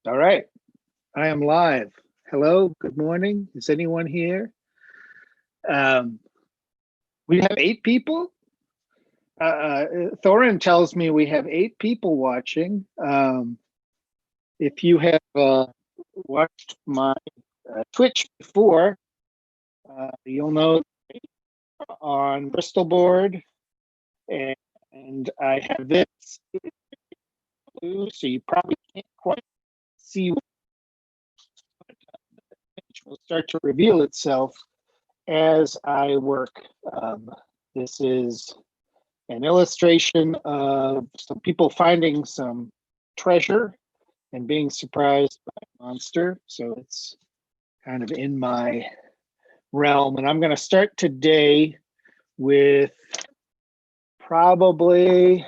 All right, I am live. Hello, good morning. Is anyone here? Um, we have 8 people. Thorin tells me we have 8 people watching. If you have watched my Twitch before, you'll know on Bristol board, and I have this blue, so you probably can't quite see what will start to reveal itself as I work. This is an illustration of some people finding some treasure and being surprised by a monster. So it's kind of in my realm. And I'm going to start today with I'm going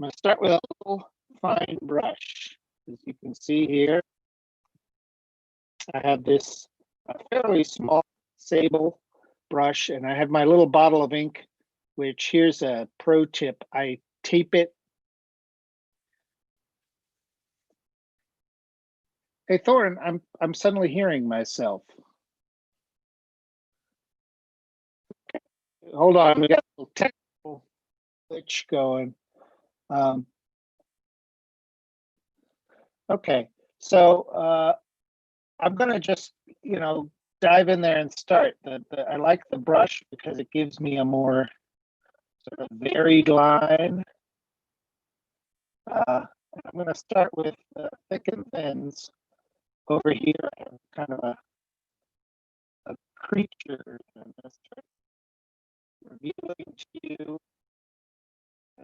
to start with a little fine brush. As you can see here, I have this fairly small sable brush, and I have my little bottle of ink, which here's a pro tip. I tape it. Hey, Thorin, I'm suddenly hearing myself. Hold on, we got a little technical glitch going. Okay, so I'm gonna just dive in there and start. I like the brush because it gives me a more sort of varied line. I'm gonna start with thick and thins. Over here, I have kind of a creature. I'm gonna start revealing to you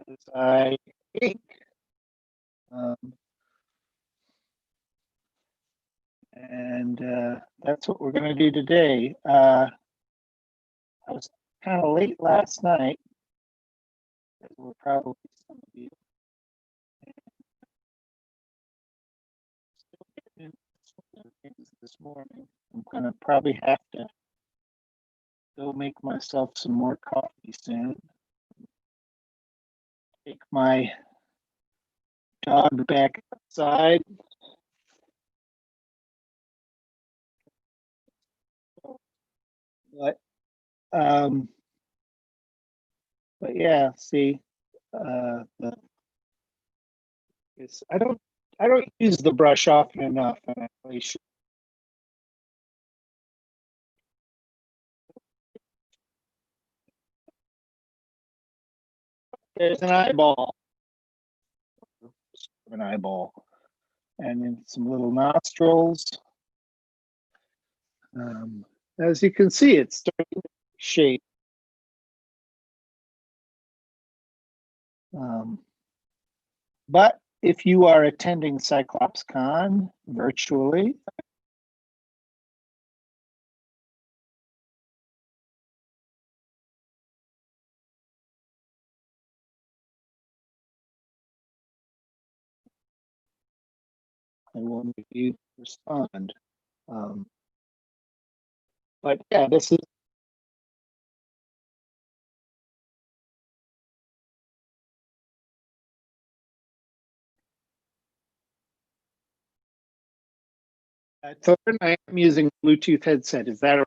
as I ink. And that's what we're going to do today. I was kind of late last night, as we're probably some of you. This morning, I'm going to probably have to go make myself some more coffee soon. Take my dog back outside. But yeah, see, I don't use the brush often enough, and I really should. There's an eyeball. An eyeball. And then some little nostrils. As you can see, it's starting to shape. But if you are attending Cyclops Con virtually, I will maybe respond. But yeah, this is Thornton. I am using Bluetooth headset. Is that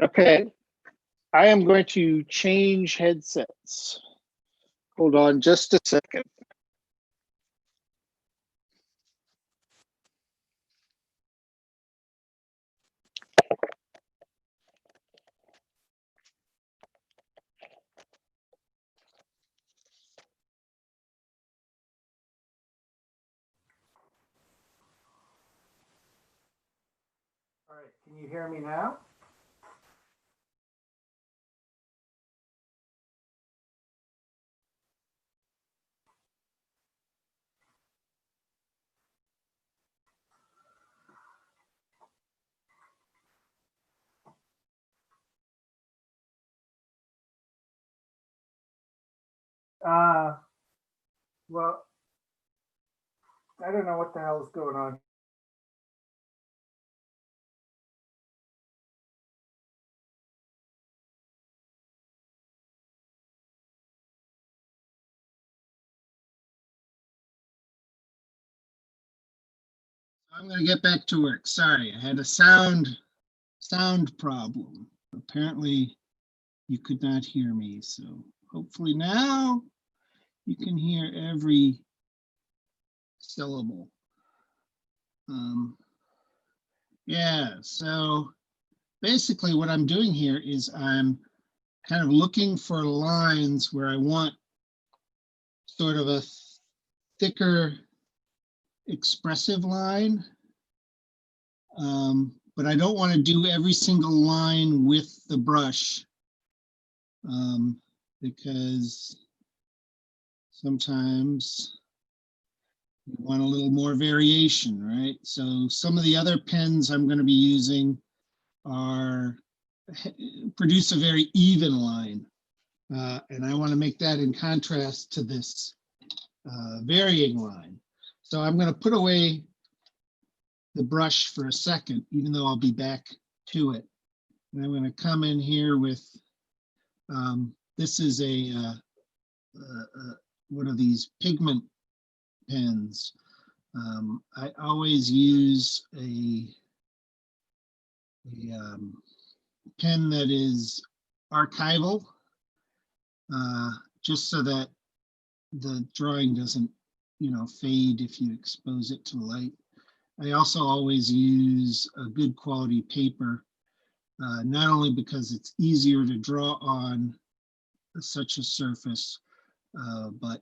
okay? I am going to change headsets. Hold on just a second. All right, can you hear me now? Well, I don't know what the hell is going on. I'm going to get back to work. Sorry, I had a sound problem. Apparently, you could not hear me. So hopefully now you can hear every syllable. Yeah, so basically what I'm doing here is I'm kind of looking for lines where I want sort of a thicker expressive line. But I don't want to do every single line with the brush because sometimes you want a little more variation, right? So some of the other pens I'm going to be using produce a very even line. And I want to make that in contrast to this varying line. So I'm going to put away the brush for a second, even though I'll be back to it. And I'm going to come in here with, this is one of these pigment pens. I always use a pen that is archival, just so that the drawing doesn't, fade if you expose it to light. I also always use a good quality paper, not only because it's easier to draw on such a surface, but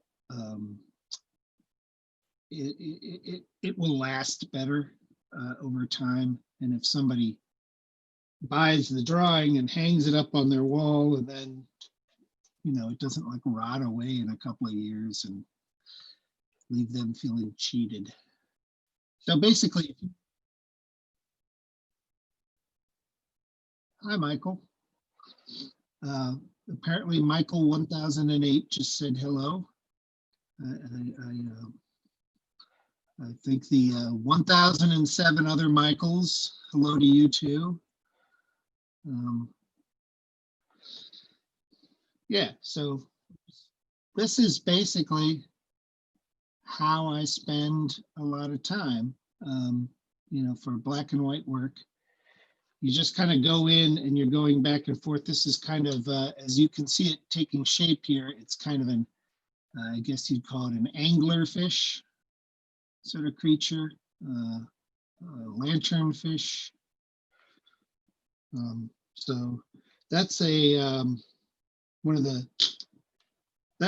it will last better over time. And if somebody buys the drawing and hangs it up on their wall, and then, it doesn't like rot away in a couple of years and leave them feeling cheated. So basically, hi, Michael. Apparently, Michael 1008 just said hello. I think the 1007 other Michaels, hello to you too. Yeah, so this is basically how I spend a lot of time, for black and white work. You just kind of go in and you're going back and forth. This is kind of, as you can see it taking shape here, it's kind of an, I guess you'd call it an anglerfish sort of creature, lanternfish. So that's that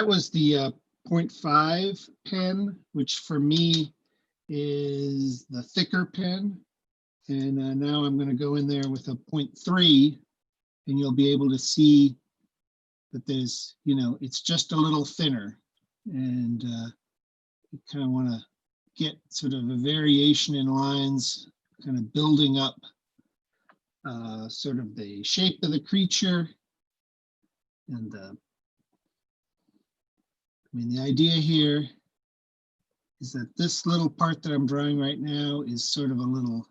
was the 0.5 pen, which for me is the thicker pen. And now I'm going to go in there with a 0.3, and you'll be able to see that there's, it's just a little thinner. And you kind of want to get sort of a variation in lines, kind of building up sort of the shape of the creature. And the idea here is that this little part that I'm drawing right now is sort of a little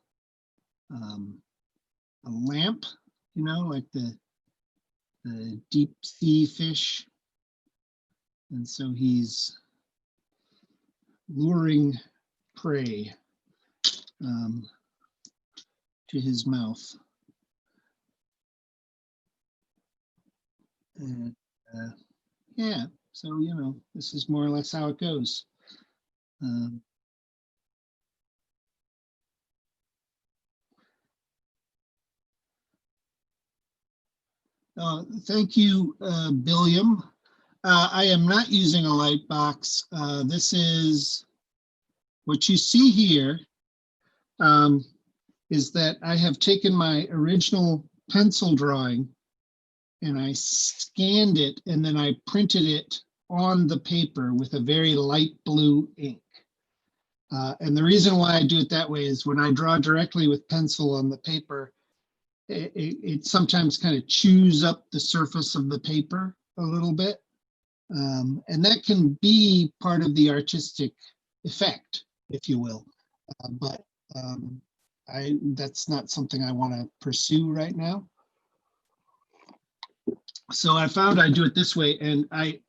a lamp, like the deep sea fish. And so he's luring prey to his mouth. And yeah, so, this is more or less how it goes. Thank you, Billiam. I am not using a light box. This is what you see here, is that I have taken my original pencil drawing and I scanned it, and then I printed it on the paper with a very light blue ink. And the reason why I do it that way is when I draw directly with pencil on the paper, it sometimes kind of chews up the surface of the paper a little bit. And that can be part of the artistic effect, if you will. But that's not something I want to pursue right now. So I found I do it this way, and I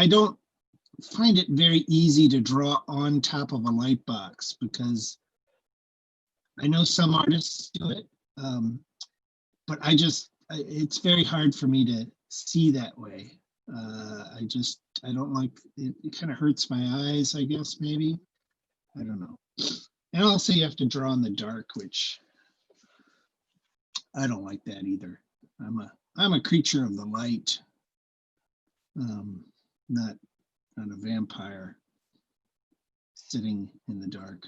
don't find it very easy to draw on top of a light box, because I know some artists do it, but it's very hard for me to see that way. I don't like it. It kind of hurts my eyes, I guess, maybe. I don't know. And also you have to draw in the dark, which I don't like that either. I'm a creature of the light, not a vampire sitting in the dark.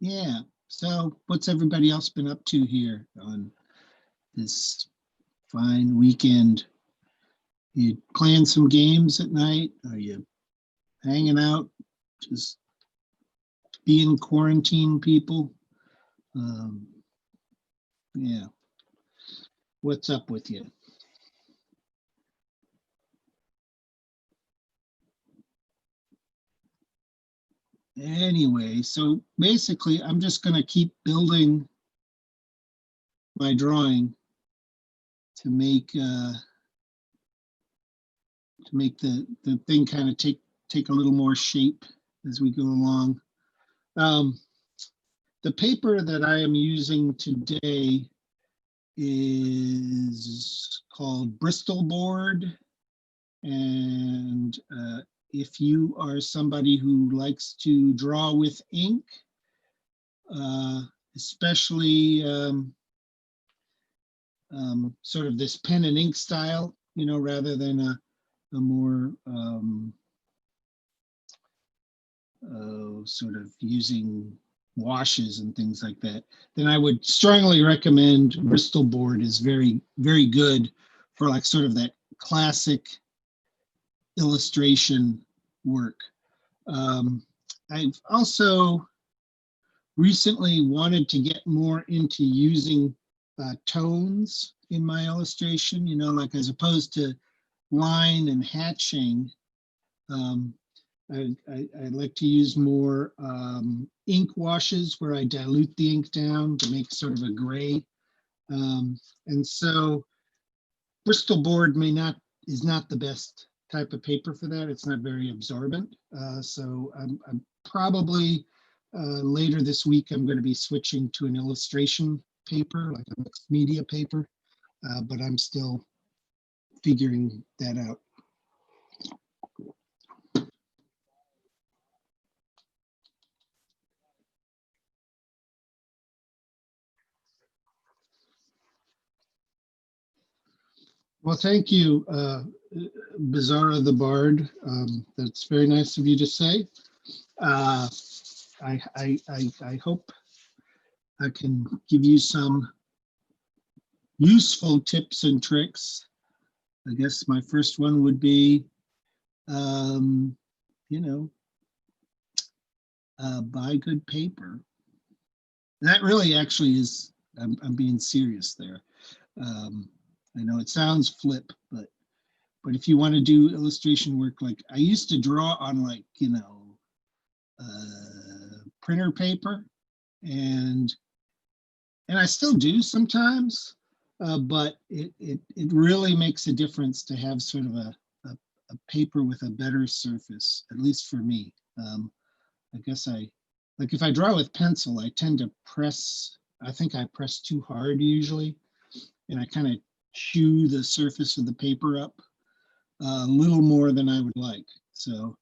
Yeah. So what's everybody else been up to here on this fine weekend? You playing some games at night? Are you hanging out? Just being quarantine people? Yeah. What's up with you? Anyway, so basically I'm just going to keep building my drawing to make the thing kind of take a little more shape as we go along. The paper that I am using today is called Bristol board, and if you are somebody who likes to draw with ink, especially sort of this pen and ink style, you know, rather than a more sort of using washes and things like that, then I would strongly recommend Bristol board. Is very, very good for like sort of that classic illustration work. I've also recently wanted to get more into using tones in my illustration, you know, like as opposed to line and hatching. I like to use more ink washes where I dilute the ink down to make sort of a gray. And so Bristol board is not the best type of paper for that. It's not very absorbent. So I'm probably later this week, I'm going to be switching to an illustration paper, like a mixed media paper, but I'm still figuring that out. Well, thank you, Bizarra the Bard. That's very nice of you to say. I hope I can give you some useful tips and tricks. I guess my first one would be, you know, buy good paper. That really actually is, I'm being serious there. I know it sounds flip, but if you want to do illustration work, like I used to draw on like, you know, printer paper, and I still do sometimes, but it really makes a difference to have sort of a paper with a better surface, at least for me. I guess like if I draw with pencil, I tend to press, I think I press too hard usually, and I kind of chew the surface of the paper up a little more than I would like. So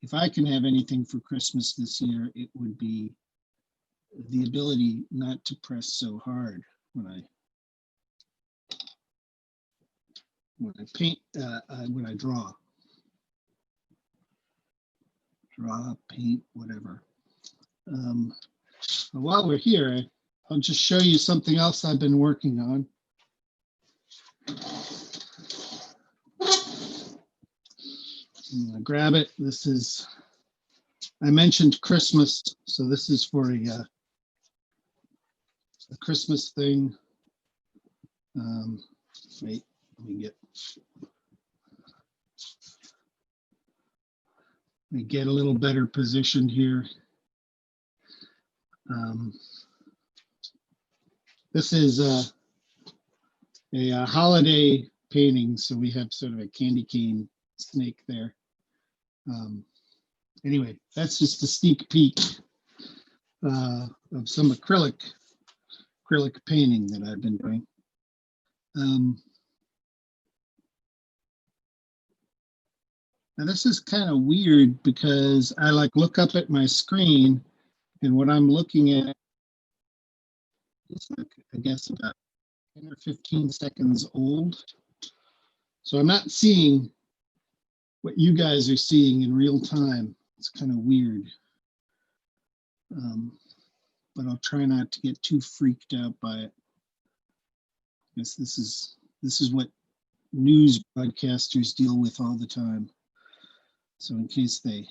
if I can have anything for Christmas this year, it would be the ability not to press so hard when I paint, when I draw, paint, whatever. While we're here, I'll just show you something else I've been working on. I'm gonna grab it. This is, I mentioned Christmas, so this is for a Christmas thing. Wait, let me get a little better positioned here. This is a holiday painting, so we have sort of a candy cane snake there. Anyway, that's just a sneak peek of some acrylic painting that I've been doing. Now this is kind of weird because I like look up at my screen, and what I'm looking at is like, I guess about 10 or 15 seconds old. So I'm not seeing what you guys are seeing in real time. It's kind of weird. But I'll try not to get too freaked out by it. I guess this is what news broadcasters deal with all the time. So in case they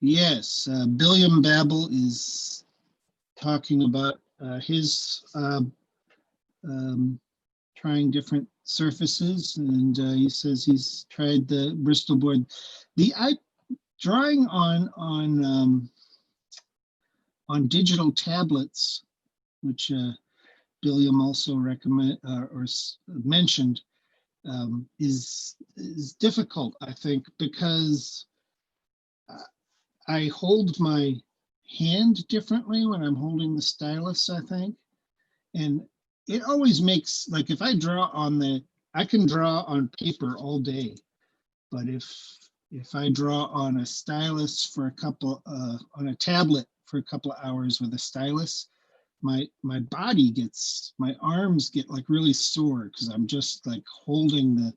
Yes, Billiam Babel is talking about his trying different surfaces, and he says he's tried the Bristol board. The drawing on digital tablets, which Billiam also recommend or mentioned, is difficult, I think, because I hold my hand differently when I'm holding the stylus, I think. And it always makes, like, if I draw on I can draw on paper all day, but if I draw on a stylus for on a tablet for a couple of hours with a stylus, my arms get like really sore because I'm just like holding the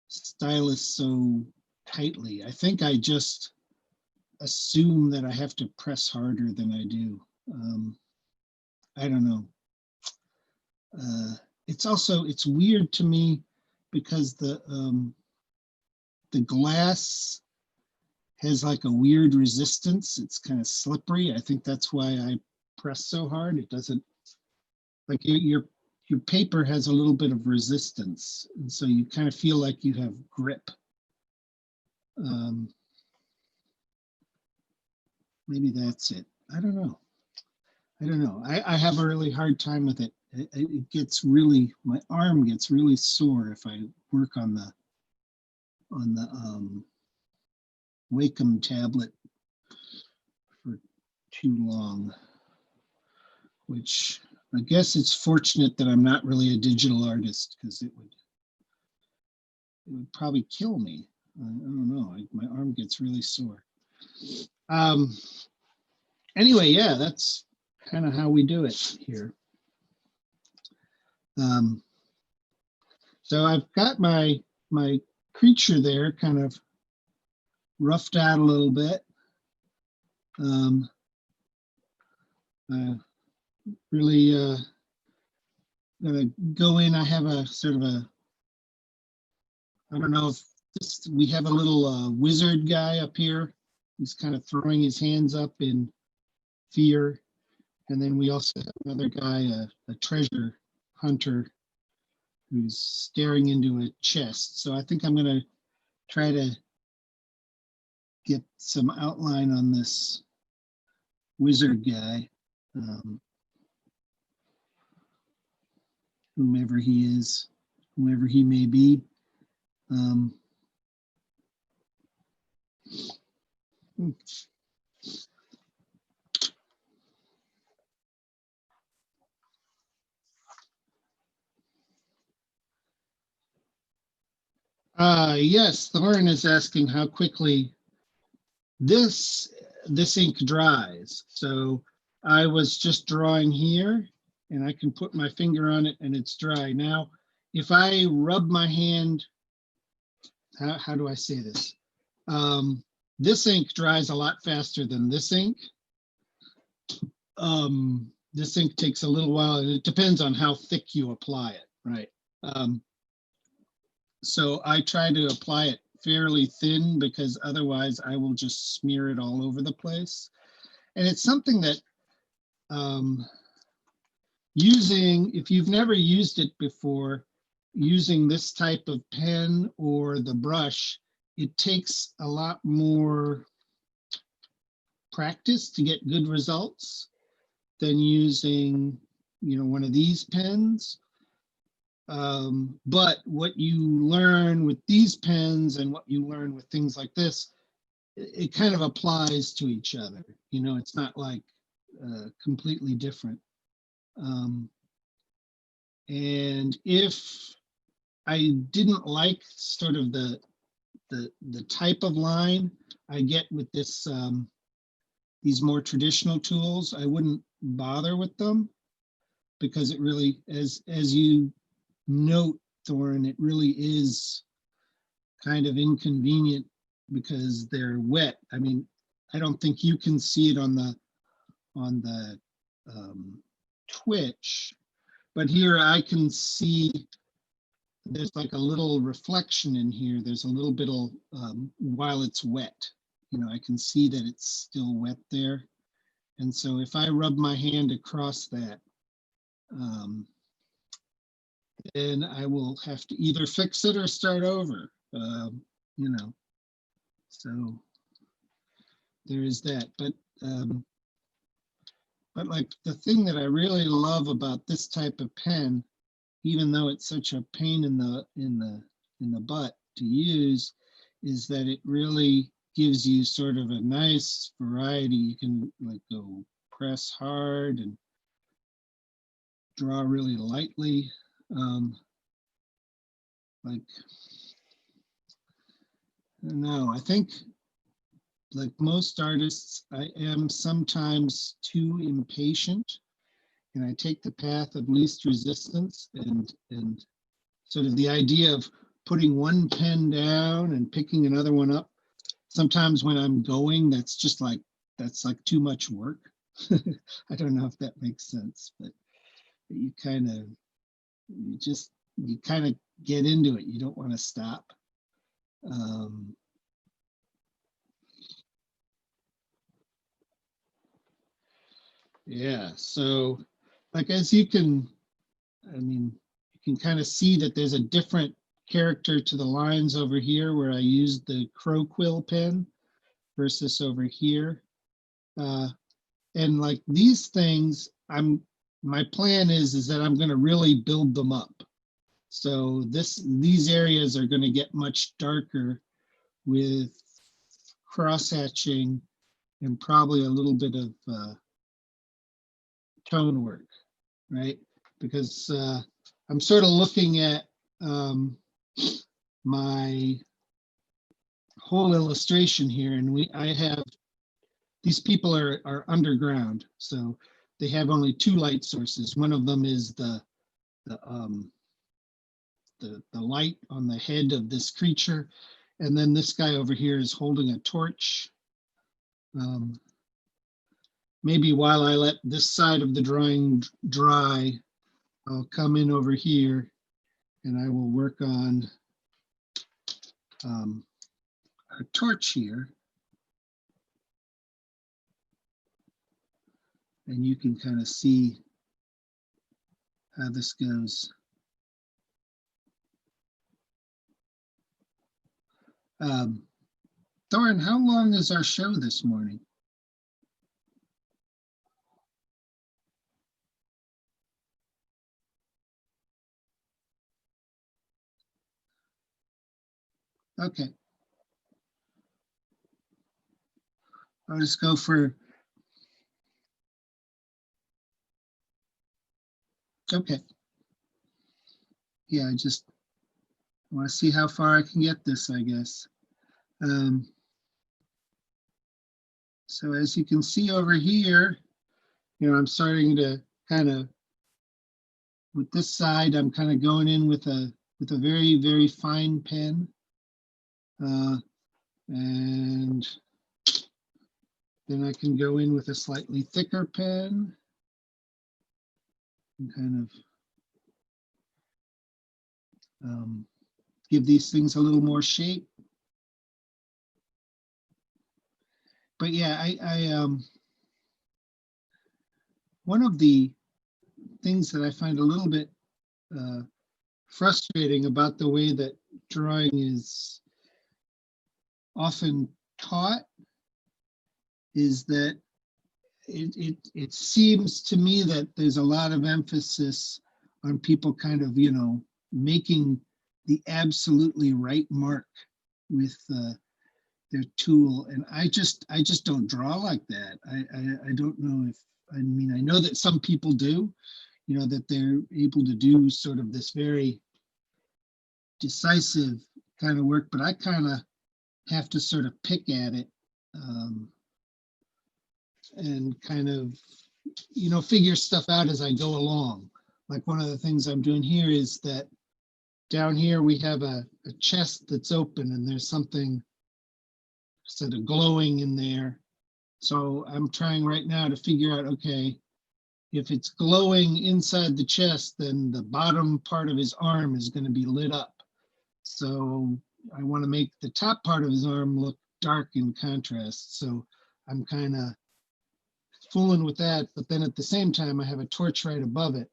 stylus so tightly. I think I just assume that I have to press harder than I do. I don't know. It's weird to me because the glass has like a weird resistance. It's kind of slippery. I think that's why I press so hard. It doesn't, like, your paper has a little bit of resistance, and so you kind of feel like you have grip. Maybe that's it. I don't know. I have a really hard time with it. It gets really, my arm gets really sore if I work on the Wacom tablet for too long, which I guess it's fortunate that I'm not really a digital artist, because it would probably kill me. I don't know. My arm gets really sore. Anyway, yeah, that's kind of how we do it here. So I've got my creature there kind of roughed out a little bit. Really gonna go in. I have a sort of I don't know if we have a little wizard guy up here. He's kind of throwing his hands up in fear. And then we also have another guy, a treasure hunter, who's staring into a chest. So I think I'm going to try to get some outline on this wizard guy, whomever he is, whoever he may be. Yes, Lauren is asking how quickly this ink dries. So I was just drawing here, and I can put my finger on it and it's dry. Now, if I rub my hand, how do I say this? This ink dries a lot faster than this ink. This ink takes a little while, and it depends on how thick you apply it, right? So I try to apply it fairly thin, because otherwise I will just smear it all over the place. And it's something that if you've never used it before, using this type of pen or the brush, it takes a lot more practice to get good results than using, one of these pens. But what you learn with these pens and what you learn with things like this, it kind of applies to each other. It's not like completely different. And if I didn't like sort of the type of line I get with this these more traditional tools, I wouldn't bother with them, because it really, as you note, Thorin, it really is kind of inconvenient because they're wet. I mean, I don't think you can see it on the Twitch, but here I can see there's like a little reflection in here. There's a little bit of, while it's wet, I can see that it's still wet there. And so if I rub my hand across that, then I will have to either fix it or start over, so there is that. But like the thing that I really love about this type of pen, even though it's such a pain in the butt to use, is that it really gives you sort of a nice variety. You can like go press hard and draw really lightly. Like, I don't know, I think like most artists, I am sometimes too impatient, and I take the path of least resistance, and sort of the idea of putting one pen down and picking another one up. Sometimes when I'm going, that's like too much work. I don't know if that makes sense, but you kind of get into it. You don't want to stop. Yeah, so like as you can kind of see that there's a different character to the lines over here where I used the crow quill pen versus over here. And like these things, my plan is that I'm going to really build them up. So these areas are going to get much darker with cross hatching and probably a little bit of tone work, right? Because I'm sort of looking at my whole illustration here, and I have these people are underground, so they have only two light sources. One of them is the light on the head of this creature, and then this guy over here is holding a torch. Maybe while I let this side of the drawing dry, I'll come in over here and I will work on a torch here. And you can kind of see how this goes. Thorin, how long is our show this morning? Okay. I'll just go for, okay. Yeah, I just want to see how far I can get this, I guess. So as you can see over here, I'm starting to kind of, with this side, I'm kind of going in with a very, very fine pen. And then I can go in with a slightly thicker pen and kind of give these things a little more shape. But yeah, I one of the things that I find a little bit frustrating about the way that drawing is often taught is that it seems to me that there's a lot of emphasis on people kind of, you know, making the absolutely right mark with their tool, and I just don't draw like that. I don't know if, I mean, I know that some people do, you know, that they're able to do sort of this very decisive kind of work, but I kind of have to sort of pick at it and kind of, you know, figure stuff out as I go along. Like one of the things I'm doing here is that down here we have a chest that's open and there's something sort of glowing in there. So I'm trying right now to figure out, okay, if it's glowing inside the chest, then the bottom part of his arm is going to be lit up. So I want to make the top part of his arm look dark in contrast. So I'm kind of fooling with that, but then at the same time, I have a torch right above it.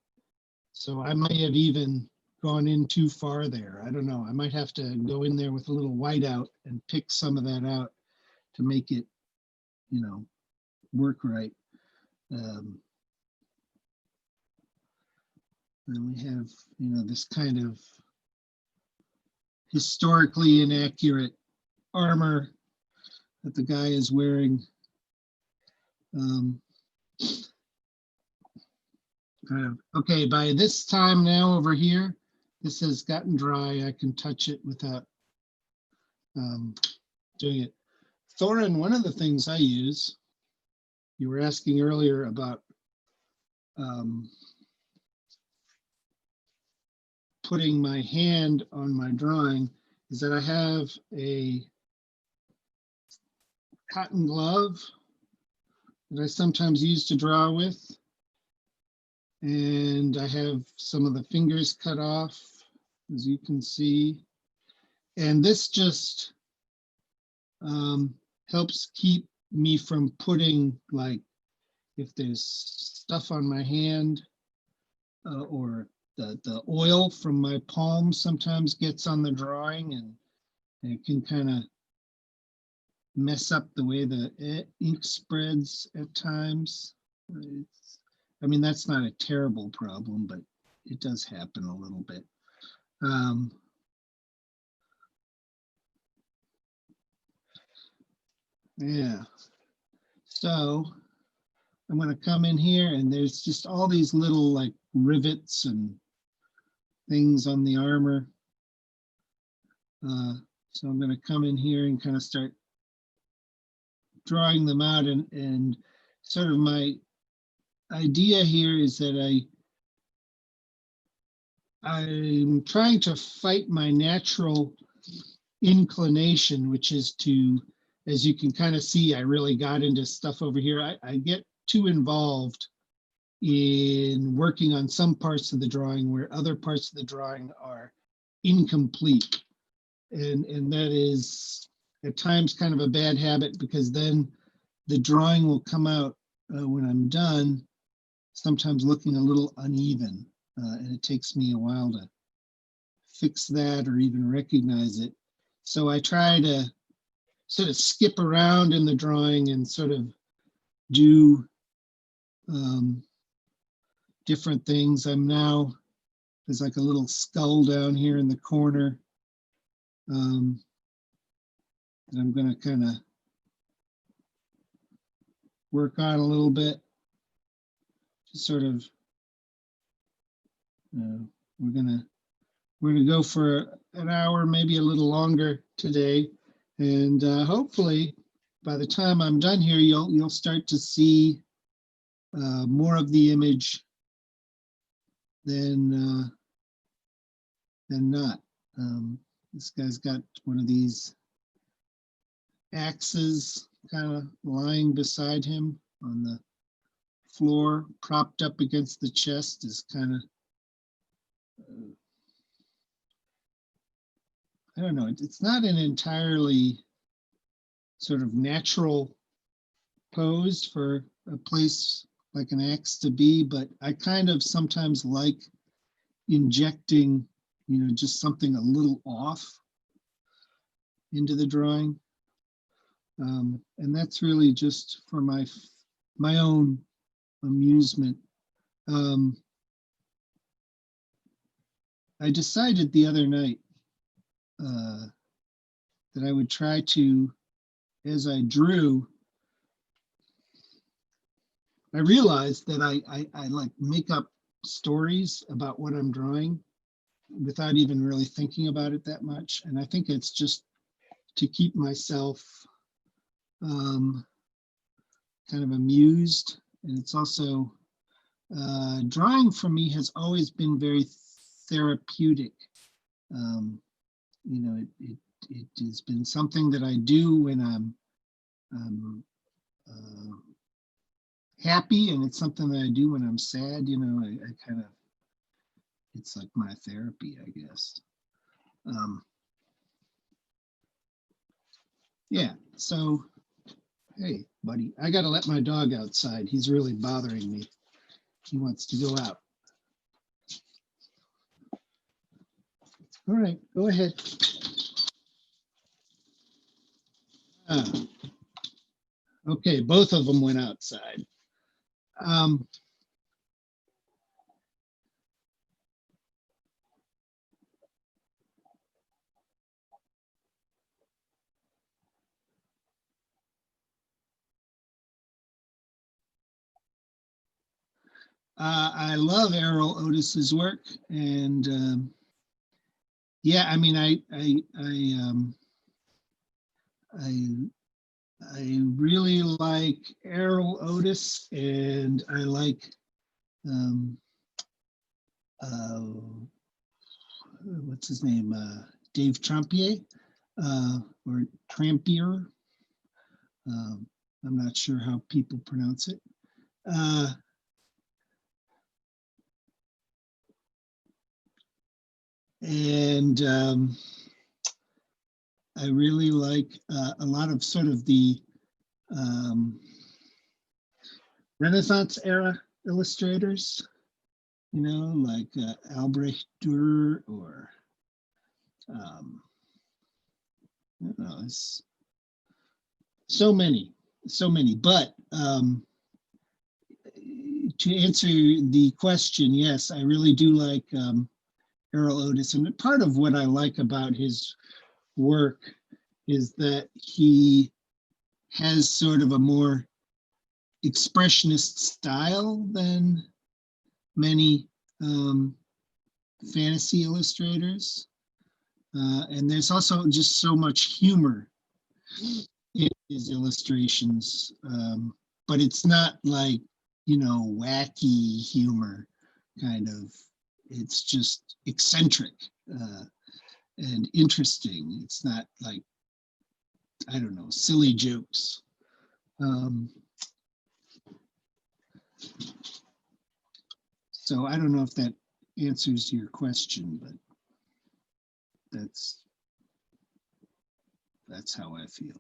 So I might have even gone in too far there. I don't know. I might have to go in there with a little whiteout and pick some of that out to make it, you know, work right. Then we have, you know, this kind of historically inaccurate armor that the guy is wearing. Okay, by this time now over here, this has gotten dry. I can touch it without doing it. Thorin, one of the things I use, you were asking earlier about putting my hand on my drawing, is that I have a cotton glove that I sometimes use to draw with. And I have some of the fingers cut off, as you can see. And this just helps keep me from putting, like, if there's stuff on my hand or the oil from my palm sometimes gets on the drawing, and it can kind of mess up the way the ink spreads at times. I mean, that's not a terrible problem, but it does happen a little bit. Yeah, so I'm going to come in here and there's just all these little like rivets and things on the armor. So I'm going to come in here and kind of start drawing them out, and sort of my idea here is that I'm trying to fight my natural inclination, which is to, as you can kind of see, I really got into stuff over here. I get too involved in working on some parts of the drawing where other parts of the drawing are incomplete. And that is at times kind of a bad habit, because then the drawing will come out when I'm done, sometimes looking a little uneven. And it takes me a while to fix that or even recognize it. So I try to sort of skip around in the drawing and sort of do different things. There's like a little skull down here in the corner that I'm going to kind of work on a little bit. Just sort of, we're gonna go for an hour, maybe a little longer today, and hopefully by the time I'm done here, you'll start to see more of the image than not. This guy's got one of these axes kind of lying beside him on the floor, propped up against the chest, is kind of, I don't know, it's not an entirely sort of natural pose for a place like an axe to be, but I kind of sometimes like injecting, just something a little off into the drawing. And that's really just for my own amusement. I decided the other night that I would try to, as I drew, I realized that I like make up stories about what I'm drawing without even really thinking about it that much. And I think it's just to keep myself kind of amused. And it's also, drawing for me has always been very therapeutic. It has been something that I do when I'm happy, and it's something that I do when I'm sad. I kind of, it's like my therapy, I guess. Yeah, so, hey, buddy, I got to let my dog outside. He's really bothering me. He wants to go out. All right, go ahead. Okay, both of them went outside. I love Errol Otis's work, and yeah, I mean, I really like Errol Otis, and I like what's his name, Dave Trampier, or Trampier. I'm not sure how people pronounce it. And I really like a lot of sort of the Renaissance era illustrators, like Albrecht Dürer, or I don't know, it's so many. But to answer the question, yes, I really do like Errol Otis. And part of what I like about his work is that he has sort of a more expressionist style than many fantasy illustrators. And there's also just so much humor in his illustrations. But it's not like, wacky humor kind of. It's just eccentric and interesting. It's not like, I don't know, silly jokes. So I don't know if that answers your question, but that's how I feel.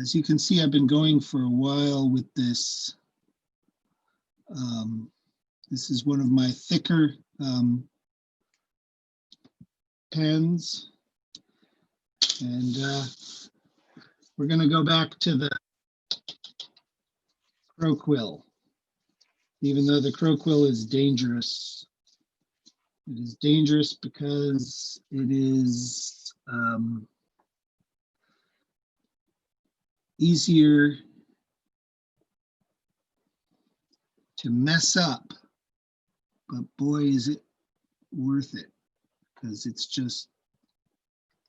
As you can see, I've been going for a while with this. This is one of my thicker pens. And we're going to go back to the crow quill, even though the crow quill is dangerous. It is dangerous because it is easier to mess up, but boy, is it worth it, because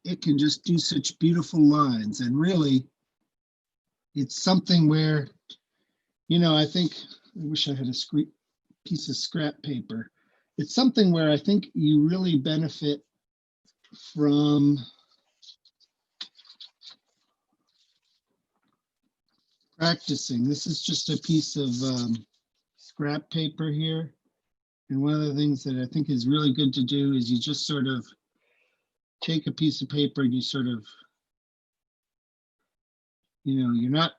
it can just do such beautiful lines. And really, it's something where, I think, I wish I had a piece of scrap paper. It's something where I think you really benefit from practicing. This is just a piece of scrap paper here. And one of the things that I think is really good to do is you just sort of take a piece of paper and you sort of, you're not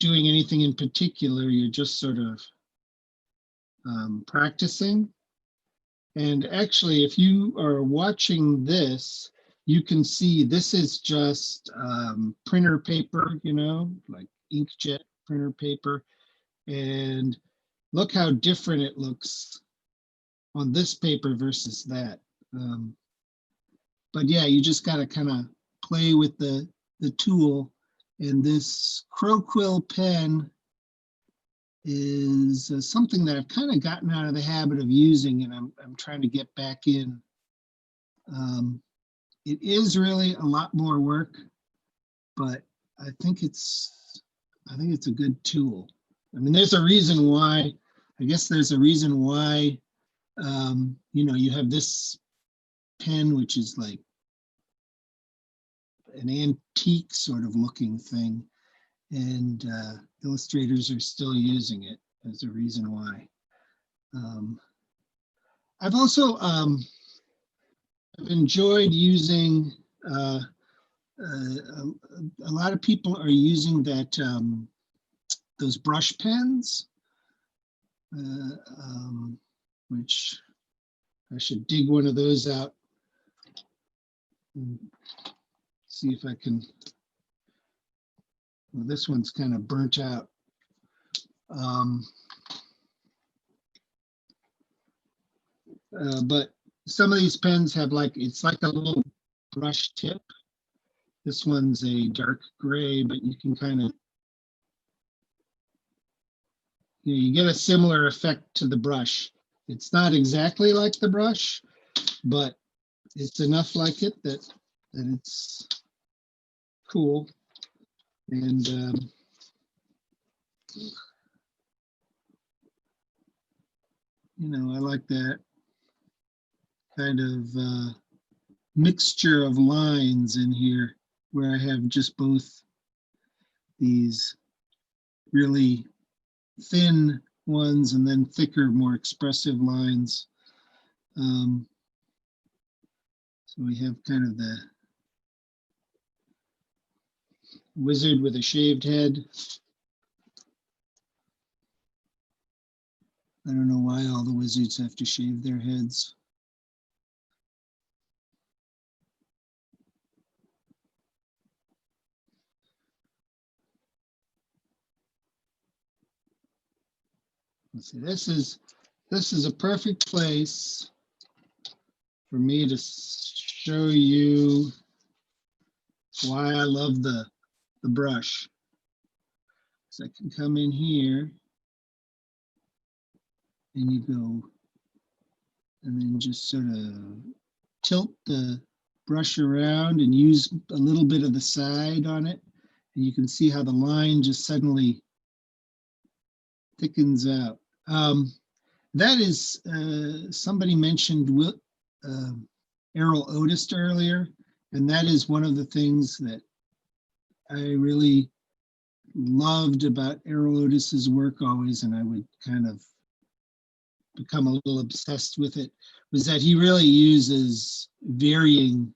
doing anything in particular. You're just sort of practicing. And actually, if you are watching this, you can see this is just printer paper, you know, like inkjet printer paper. And look how different it looks on this paper versus that. But yeah, you just got to kind of play with the tool. And this crow quill pen is something that I've kind of gotten out of the habit of using, and I'm trying to get back in. It is really a lot more work, but I think it's a good tool. I mean, there's a reason why. I guess there's a reason why you know, you have this pen, which is like an antique sort of looking thing, and illustrators are still using it. There's a reason why. I've also I've enjoyed using, a lot of people are using that, those brush pens, which I should dig one of those out and see if I can. Well, this one's kind of burnt out. But some of these pens have like, it's like a little brush tip. This one's a dark gray, but you can kind of, you get a similar effect to the brush. It's not exactly like the brush, but it's enough like it that it's cool. And you know, I like that kind of mixture of lines in here, where I have just both these really thin ones and then thicker, more expressive lines. So we have kind of the wizard with a shaved head. I don't know why all the wizards have to shave their heads. Let's see, this is a perfect place for me to show you why I love the brush. So I can come in here and you go, and then just sort of tilt the brush around and use a little bit of the side on it. And you can see how the line just suddenly thickens out. That is, somebody mentioned Errol Otis earlier, and that is one of the things that I really loved about Errol Otis's work always, and I would kind of become a little obsessed with it, was that he really uses varying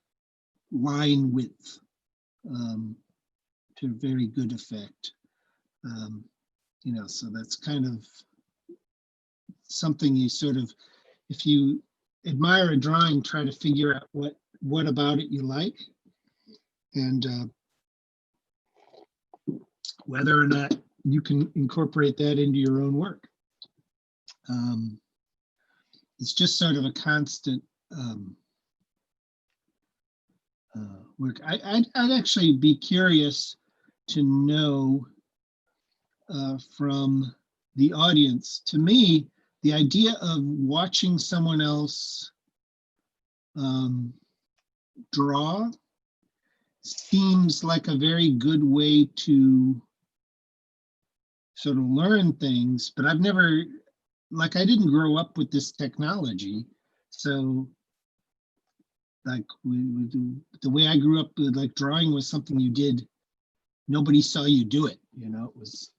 line width to very good effect. You know, so that's kind of something you sort of, if you admire a drawing, try to figure out what about it you like, and whether or not you can incorporate that into your own work. It's just sort of a constant work. I'd actually be curious to know from the audience. To me, the idea of watching someone else draw seems like a very good way to sort of learn things, but I've never, like, I didn't grow up with this technology. So like the way I grew up, like drawing was something you did, nobody saw you do it, you know, it was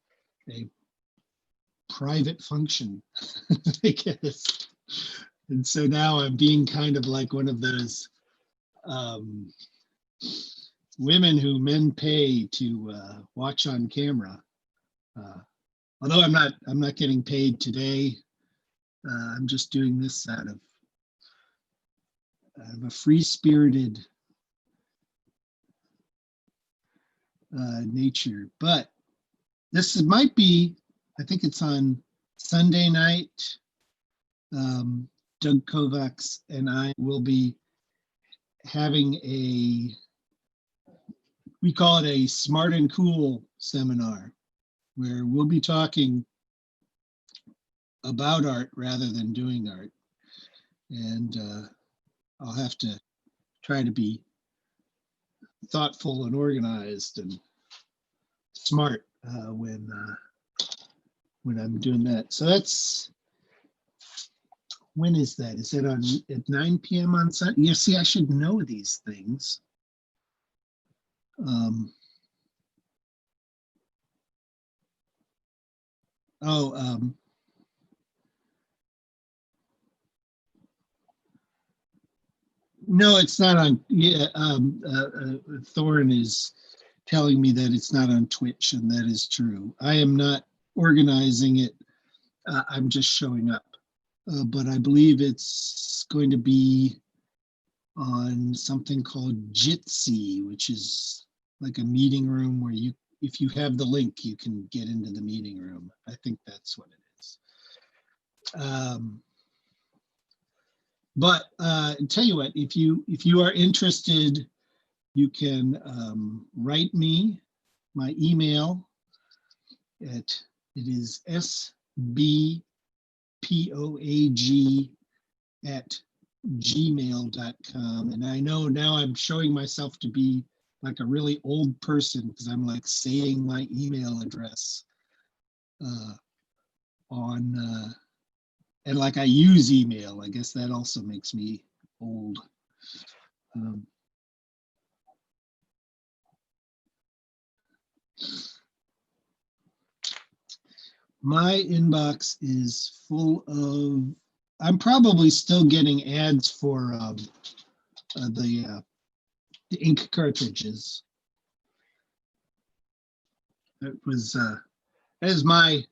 a private function, I guess. And so now I'm being kind of like one of those women who men pay to watch on camera. Although I'm not getting paid today. I'm just doing this out of a free-spirited nature. But this might be, I think it's on Sunday night. Doug Kovacs and I will be having we call it a Smart and Cool seminar, where we'll be talking about art rather than doing art. And I'll have to try to be thoughtful and organized and smart when I'm doing that. So that's, when is that? Is it on at 9 p.m. on Sunday? Yeah, see, I should know these things. No, it's not on. Yeah, Thorin is telling me that it's not on Twitch, and that is true. I am not organizing it. I'm just showing up. But I believe it's going to be on something called Jitsi, which is like a meeting room where if you have the link, you can get into the meeting room. I think that's what it is. But tell you what, if you are interested, you can write me. My email it is sbpoag@gmail.com. And I know now I'm showing myself to be like a really old person because I'm like saying my email address on and like I use email. I guess that also makes me old. My inbox is full of, I'm probably still getting ads for the ink cartridges. It was, that is my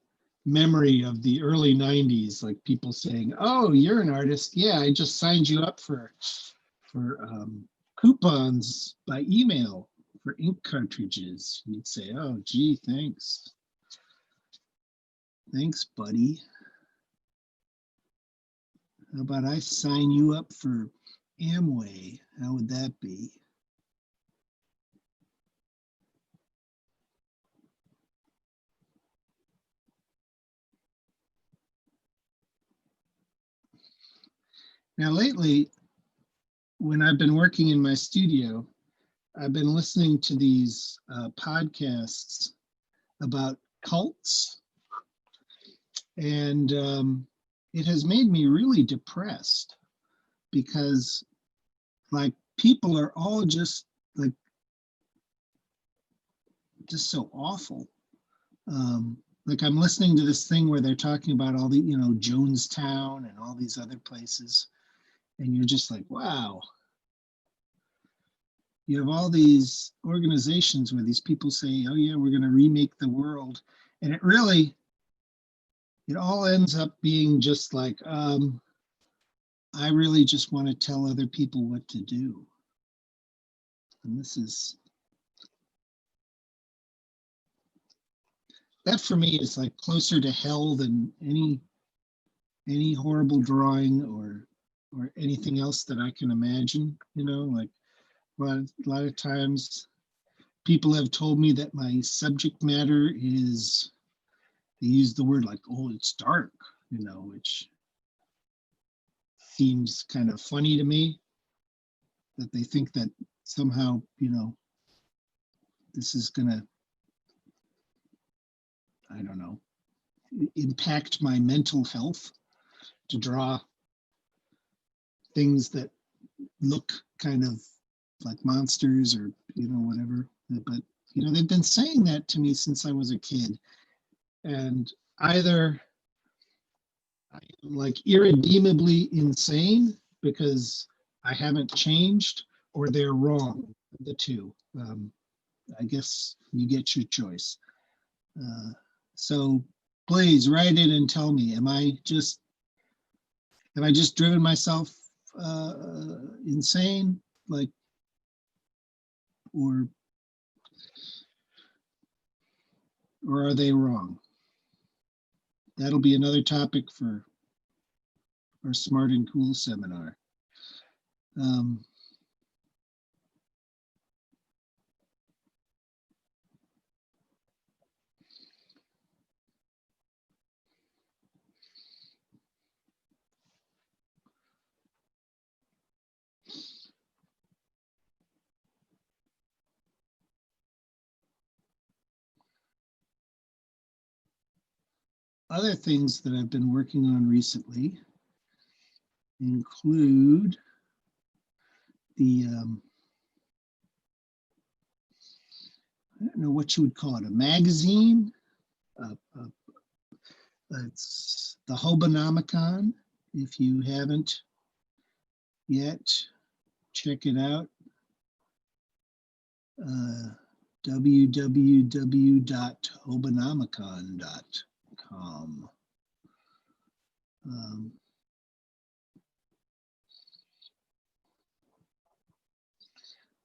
memory of the early 90s, like people saying, oh, you're an artist. Yeah, I just signed you up for coupons by email for ink cartridges. And you'd say, oh, gee, thanks. Thanks, buddy. How about I sign you up for Amway? How would that be? Now, lately, when I've been working in my studio, I've been listening to these podcasts about cults. And it has made me really depressed because like people are all just like just so awful. Like I'm listening to this thing where they're talking about all the, Jonestown and all these other places. And you're just like, wow. You have all these organizations where these people say, oh yeah, we're going to remake the world. And it all ends up being just like, I really just want to tell other people what to do. And that for me is like closer to hell than any horrible drawing or anything else that I can imagine, like a lot of times people have told me that my subject matter is, they use the word like, oh, it's dark, which seems kind of funny to me, that they think that somehow, this is gonna, I don't know, impact my mental health to draw things that look kind of like monsters or, whatever. But, they've been saying that to me since I was a kid. And either I am like irredeemably insane because I haven't changed, or they're wrong, the two. I guess you get your choice. So please write in and tell me, have I just driven myself insane? Like, or are they wrong? That'll be another topic for our Smart and Cool seminar. Other things that I've been working on recently include the, I don't know what you would call it, a magazine. It's the Hobonomicon. If you haven't yet, check it out. www.hobonomicon.com.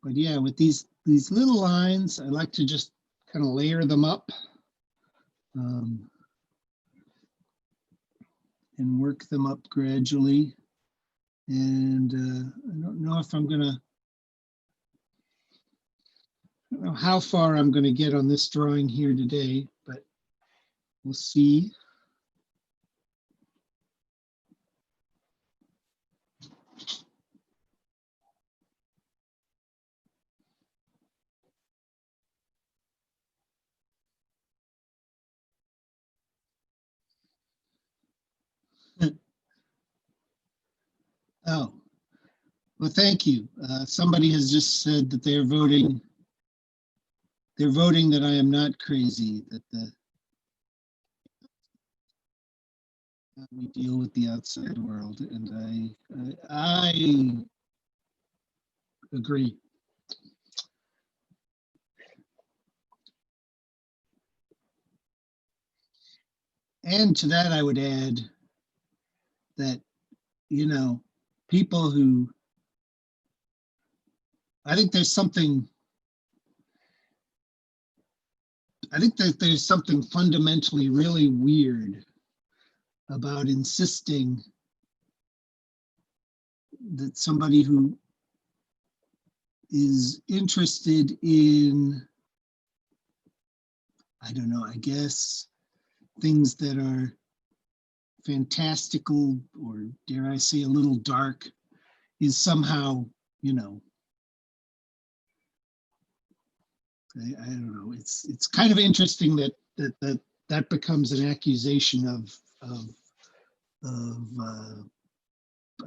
But yeah, with these little lines, I like to just kind of layer them up and work them up gradually. And I don't know if I'm gonna, I don't know how far I'm gonna get on this drawing here today, but we'll see. Oh, well, thank you. Somebody has just said that they're voting that I am not crazy, that we deal with the outside world, and I agree. And to that, I would add that, you know, people who, I think that there's something fundamentally really weird about insisting that somebody who is interested in, I don't know, I guess, things that are fantastical, or dare I say a little dark, is somehow, you know, I don't know. It's kind of interesting that becomes an accusation of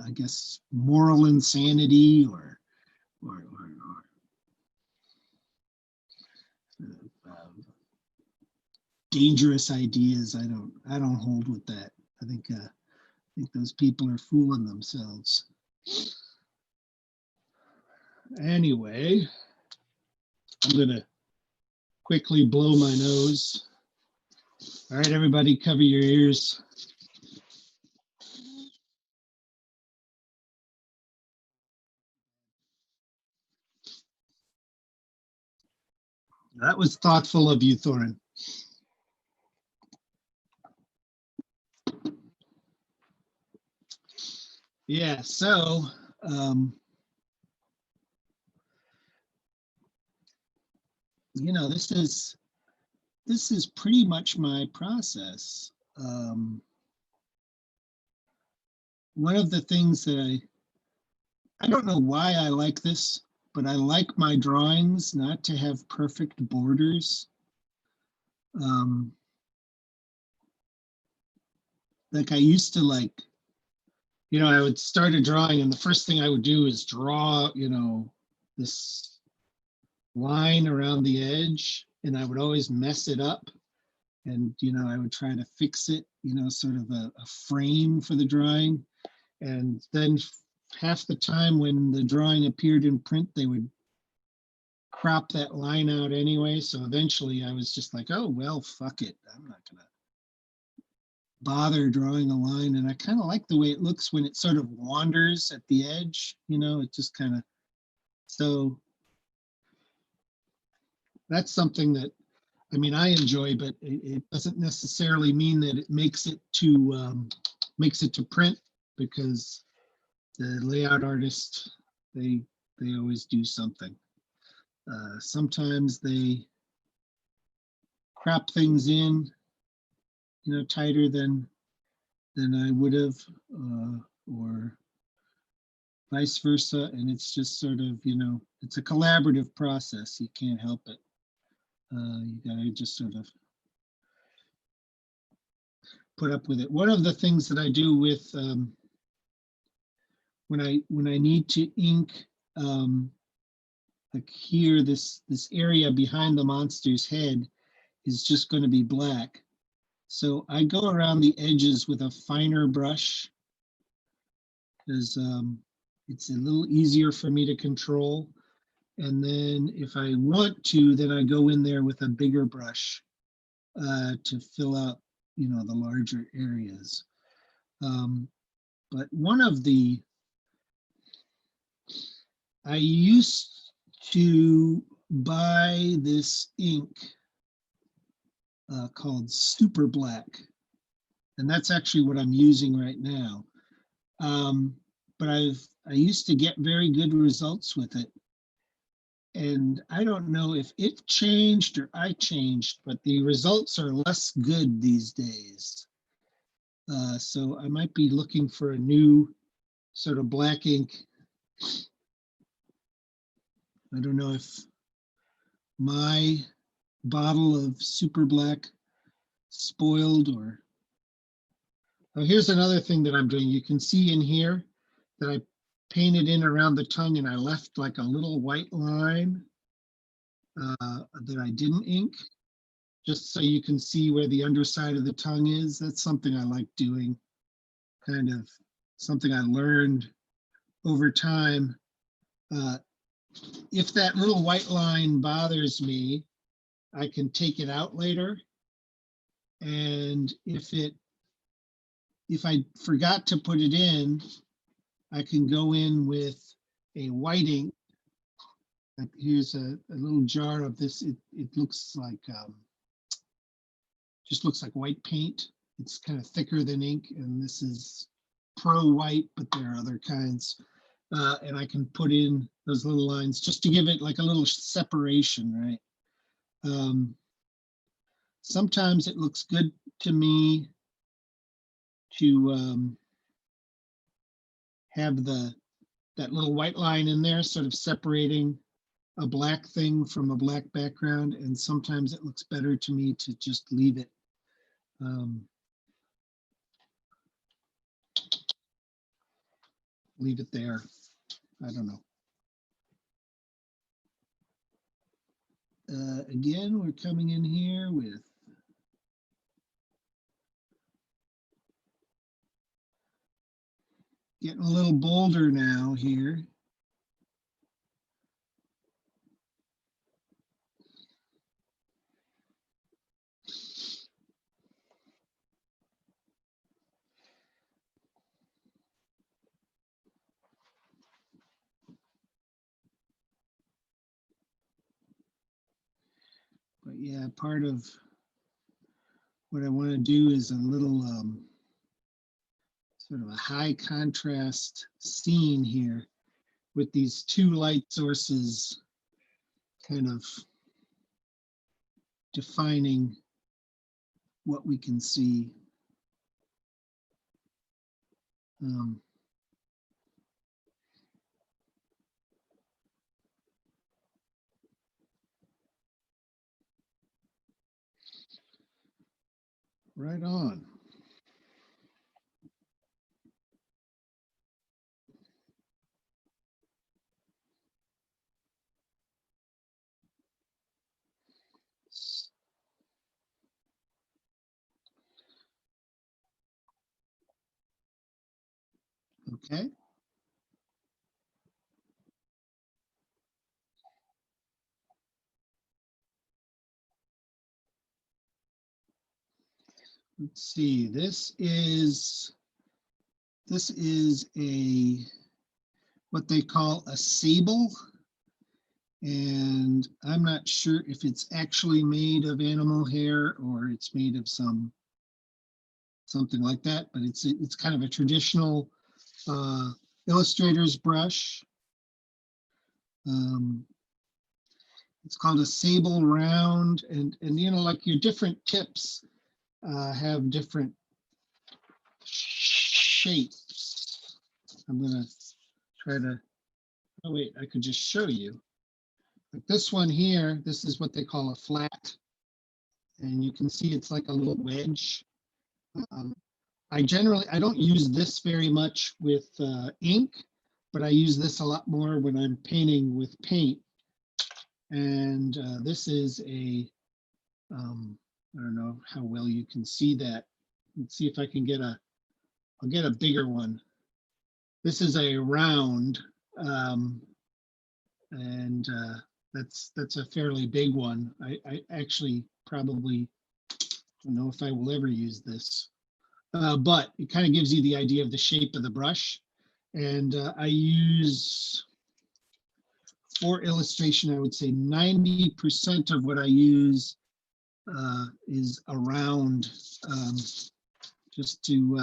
I guess moral insanity or dangerous ideas. I don't hold with that. I think those people are fooling themselves. Anyway, I'm gonna quickly blow my nose. All right, everybody, cover your ears. That was thoughtful of you, Thorin. Yeah, so you know, this is pretty much my process. One of the things that I don't know why I like this, but I like my drawings not to have perfect borders. Like I used to, like, you know, I would start a drawing and the first thing I would do is draw, you know, this line around the edge, and I would always mess it up. And, you know, I would try to fix it, you know, sort of a frame for the drawing. And then half the time when the drawing appeared in print, they would crop that line out anyway. So eventually I was just like, oh, well, fuck it. I'm not gonna bother drawing a line. And I kind of like the way it looks when it sort of wanders at the edge, you know, it just kind of, so that's something that, I mean, I enjoy, but it doesn't necessarily mean that it makes it to print, because the layout artists, they always do something. Sometimes they crop things in, you know, tighter than I would have, or vice versa. And it's just sort of, you know, it's a collaborative process. You can't help it. You gotta just sort of put up with it. One of the things that I do with when I need to ink, like here, this area behind the monster's head is just going to be black. So I go around the edges with a finer brush, because it's a little easier for me to control. And then if I want to, then I go in there with a bigger brush to fill out, you know, the larger areas. But one of the, I used to buy this ink called Super Black, and that's actually what I'm using right now. But I used to get very good results with it, and I don't know if it changed or I changed, but the results are less good these days. So I might be looking for a new sort of black ink. I don't know if my bottle of Super Black spoiled or. Oh, here's another thing that I'm doing. You can see in here that I painted in around the tongue, and I left like a little white line that I didn't ink, just so you can see where the underside of the tongue is. That's something I like doing, kind of something I learned over time. If that little white line bothers me, I can take it out later. And if I forgot to put it in, I can go in with a white ink. Like here's a little jar of this. It looks like, just looks like white paint. It's kind of thicker than ink, and this is pro white, but there are other kinds. And I can put in those little lines just to give it like a little separation, right? Sometimes it looks good to me to have that little white line in there, sort of separating a black thing from a black background. And sometimes it looks better to me to just leave it. Leave it there. I don't know. Again, we're coming in here with getting a little bolder now here. But yeah, part of what I want to do is a little sort of a high contrast scene here with these two light sources kind of defining what we can see. Right on. Okay. let's see, this is a, what they call a sable. And I'm not sure if it's actually made of animal hair or it's made of something like that, but it's kind of a traditional illustrator's brush. It's called a Sable Round, and you know, like your different tips have different shapes. I'm gonna try to, oh wait, I could just show you. Like this one here, this is what they call a flat, and you can see it's like a little wedge. I don't use this very much with ink, but I use this a lot more when I'm painting with paint. And this is a, I don't know how well you can see that. Let's see if I can I'll get a bigger one. This is a round, and that's a fairly big one. I actually probably don't know if I will ever use this, but it kind of gives you the idea of the shape of the brush. And I use, for illustration, I would say 90% of what I use is around, just to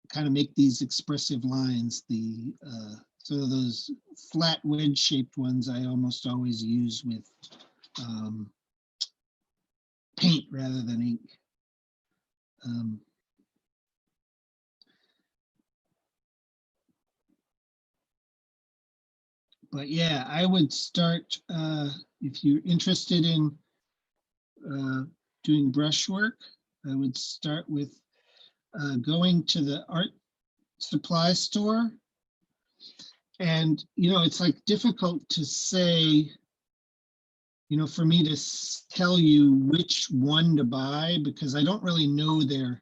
kind of make these expressive lines. So those flat wedge shaped ones I almost always use with paint rather than ink. But yeah, I would start, if you're interested in doing brushwork, I would start with going to the art supply store. And, you know, it's like difficult to say, you know, for me to tell you which one to buy, because I don't really know their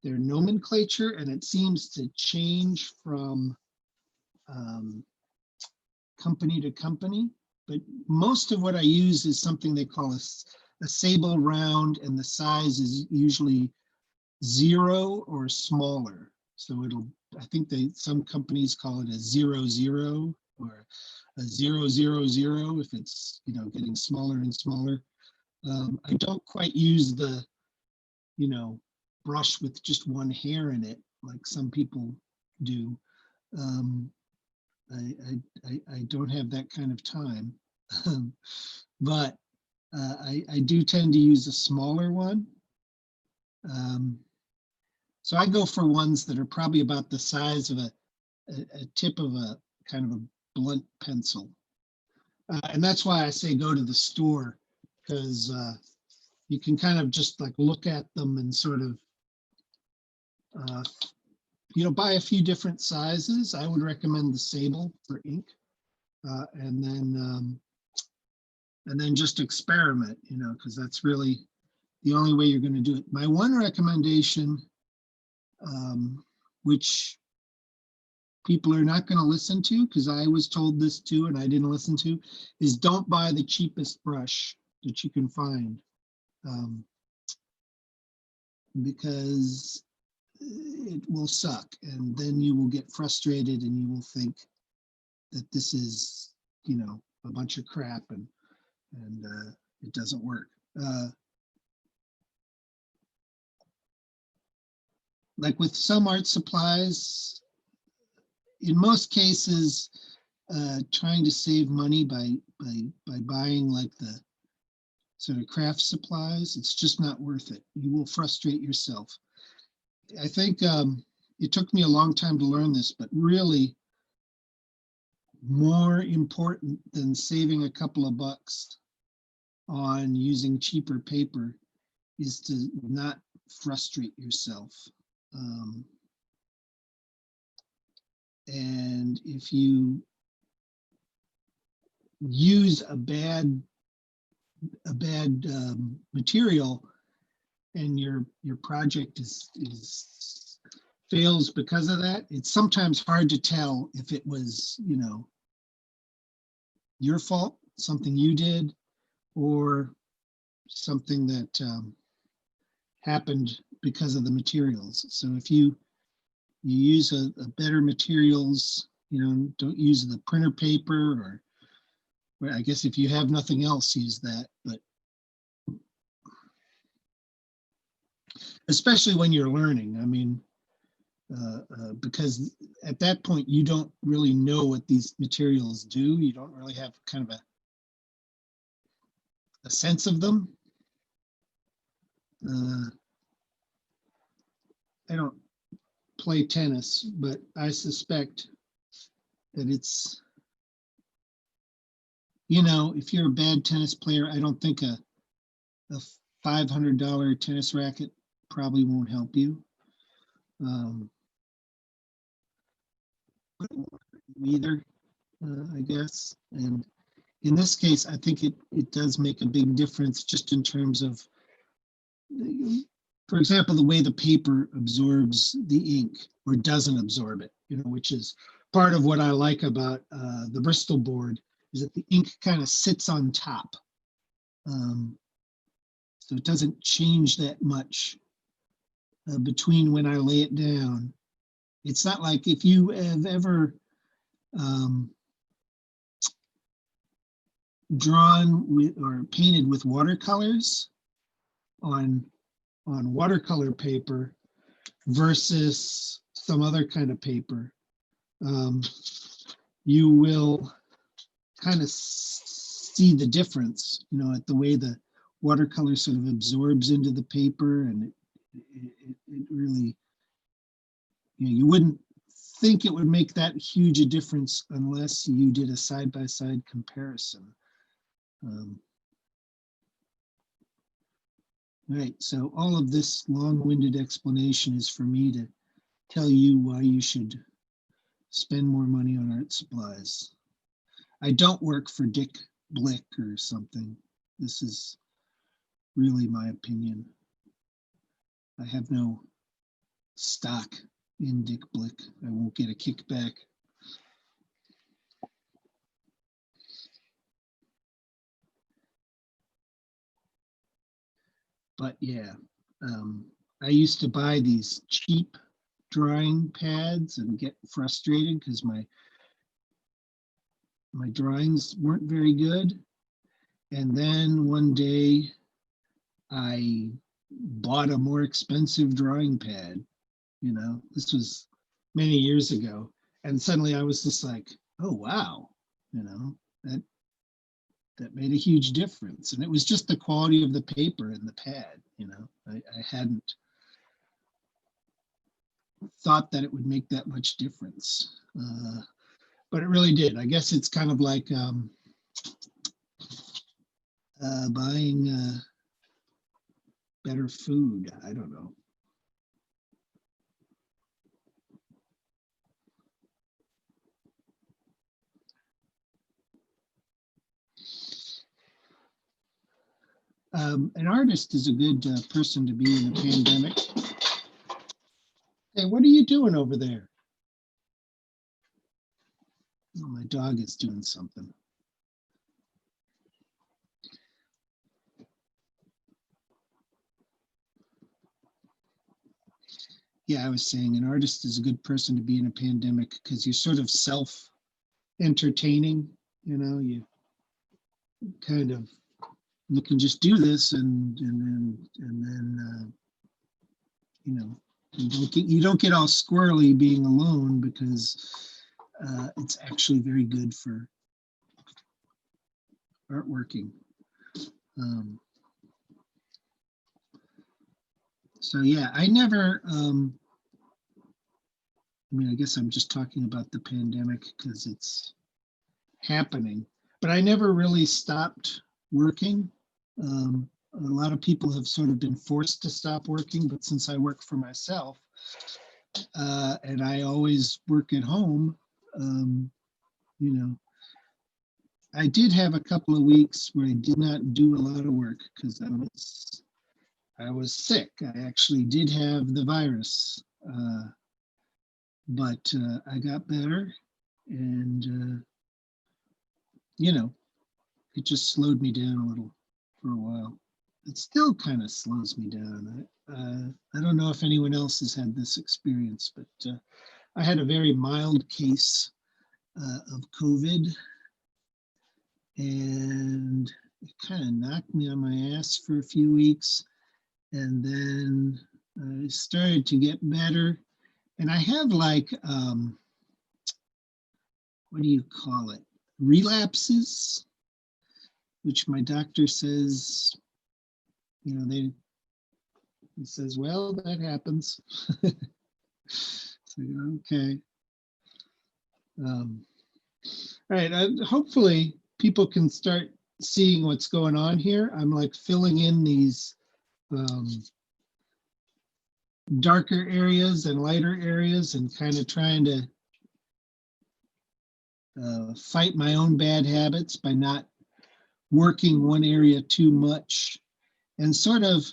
nomenclature, and it seems to change from company to company. But most of what I use is something they call a Sable Round, and the size is usually 0 or smaller. So I think some companies call it a 00 or a 000 if it's, you know, getting smaller and smaller. I don't quite use the, you know, brush with just one hair in it like some people do. I don't have that kind of time, but I do tend to use a smaller one. So I go for ones that are probably about the size of a tip of a kind of a blunt pencil. And that's why I say go to the store, because you can kind of just like look at them and sort of, you know, buy a few different sizes. I would recommend the Sable for ink, and then just experiment, you know, because that's really the only way you're going to do it. My one recommendation, which people are not going to listen to, because I was told this too and I didn't listen to, is don't buy the cheapest brush that you can find, because it will suck, and then you will get frustrated and you will think that this is, you know, a bunch of crap, and it doesn't work. Like with some art supplies, in most cases, trying to save money by buying like the sort of craft supplies, it's just not worth it. You will frustrate yourself. I think it took me a long time to learn this, but really more important than saving a couple of bucks on using cheaper paper is to not frustrate yourself. And if you use a bad material and your project is fails because of that, it's sometimes hard to tell if it was, you know, your fault, something you did, or something that happened because of the materials. So if you use a better materials, don't use the printer paper, or I guess if you have nothing else, use that. But especially when you're learning, I mean, because at that point you don't really know what these materials do. You don't really have kind of a sense of them. I don't play tennis, but I suspect that it's, if you're a bad tennis player, I don't think a $500 tennis racket probably won't help you. Either, I guess. And in this case, I think it does make a big difference just in terms of, for example, the way the paper absorbs the ink or doesn't absorb it, which is part of what I like about the Bristol board, is that the ink kind of sits on top. So it doesn't change that much between when I lay it down. It's not like if you have ever drawn with or painted with watercolors on watercolor paper versus some other kind of paper, you will kind of see the difference, at the way the watercolor sort of absorbs into the paper, and it really, you wouldn't think it would make that huge a difference unless you did a side-by-side comparison. Right, so all of this long-winded explanation is for me to tell you why you should spend more money on art supplies. I don't work for Dick Blick or something. This is really my opinion. I have no stock in Dick Blick. I won't get a kickback. But yeah, I used to buy these cheap drawing pads and get frustrated because my drawings weren't very good. And then one day I bought a more expensive drawing pad. This was many years ago. And suddenly I was just like, oh, wow, that made a huge difference. And it was just the quality of the paper and the pad. I hadn't thought that it would make that much difference. But it really did. I guess it's kind of like buying better food. I don't know. An artist is a good person to be in a pandemic. Hey, what are you doing over there? Oh, my dog is doing something. Yeah, I was saying an artist is a good person to be in a pandemic because you're sort of self-entertaining. You kind of, you can just do this and then you don't get all squirrely being alone, because it's actually very good for artworking. So yeah, I never, I guess I'm just talking about the pandemic because it's happening, but I never really stopped working. A lot of people have sort of been forced to stop working, but since I work for myself, and I always work at home, I did have a couple of weeks where I did not do a lot of work because I was sick. I actually did have the virus, but I got better, and it just slowed me down a little for a while. it still kind of slows me down. I don't know if anyone else has had this experience, but I had a very mild case of COVID, and it kind of knocked me on my ass for a few weeks, and then I started to get better. And I have like, what do you call it? Relapses, which my doctor says, you know, he says, well, that happens. So, okay. All right, hopefully people can start seeing what's going on here. I'm like filling in these darker areas and lighter areas and kind of trying to fight my own bad habits by not working one area too much. And sort of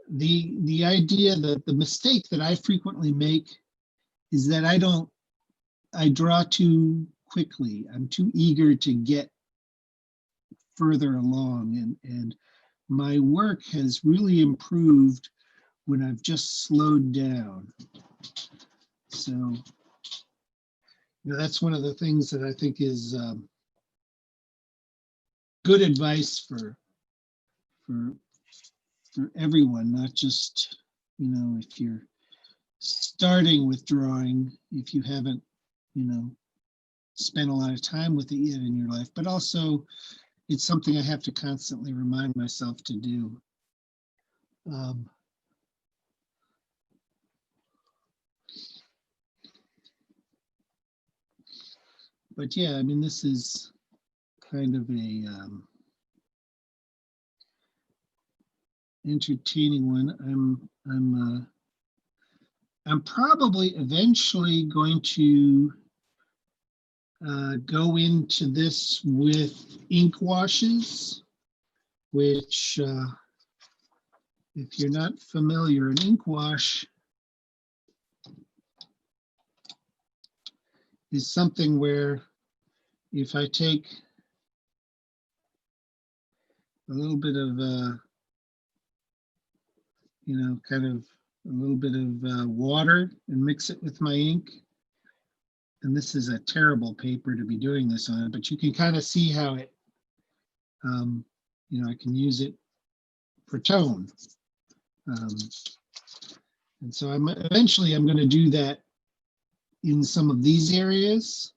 the idea that the mistake that I frequently make is that I draw too quickly. I'm too eager to get further along, and my work has really improved when I've just slowed down. So, you know, that's one of the things that I think is good advice for everyone, not just, you know, if you're starting with drawing, if you haven't, you know, spent a lot of time with it yet in your life, but also it's something I have to constantly remind myself to do. But yeah, I mean, this is kind of a entertaining one. I'm probably eventually going to go into this with ink washes, which if you're not familiar, an ink wash is something where if I take a little bit of, you know, kind of a little bit of water and mix it with my ink, and this is a terrible paper to be doing this on, but you can kind of see how it, you know, I can use it for tone. And so eventually I'm going to do that in some of these areas.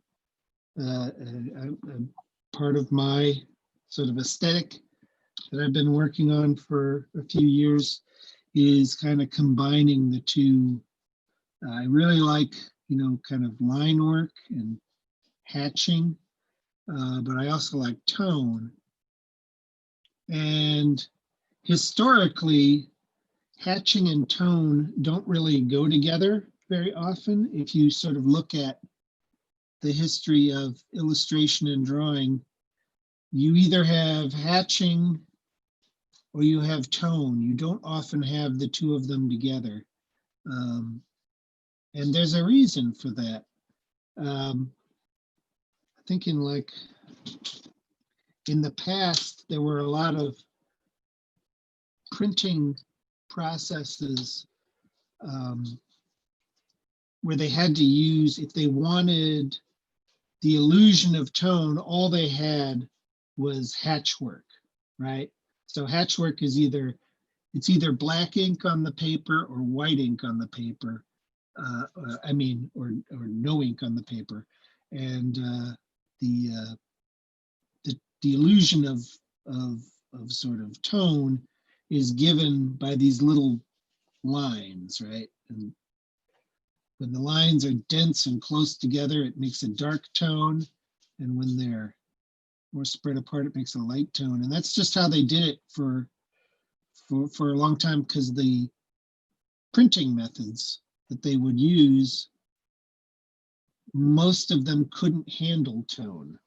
Part of my sort of aesthetic that I've been working on for a few years is kind of combining the two. I really like, you know, kind of line work and hatching, but I also like tone. And historically, hatching and tone don't really go together very often. If you sort of look at the history of illustration and drawing, you either have hatching or you have tone. You don't often have the two of them together. And there's a reason for that. I think in the past, there were a lot of printing processes where they had to use, if they wanted the illusion of tone, all they had was hatchwork, right? So hatchwork is either black ink on the paper or white ink on the paper. Or no ink on the paper, and the illusion of sort of tone is given by these little lines, right? And when the lines are dense and close together, it makes a dark tone, and when they're more spread apart, it makes a light tone. And that's just how they did it for a long time, because the printing methods that they would use, most of them couldn't handle tone.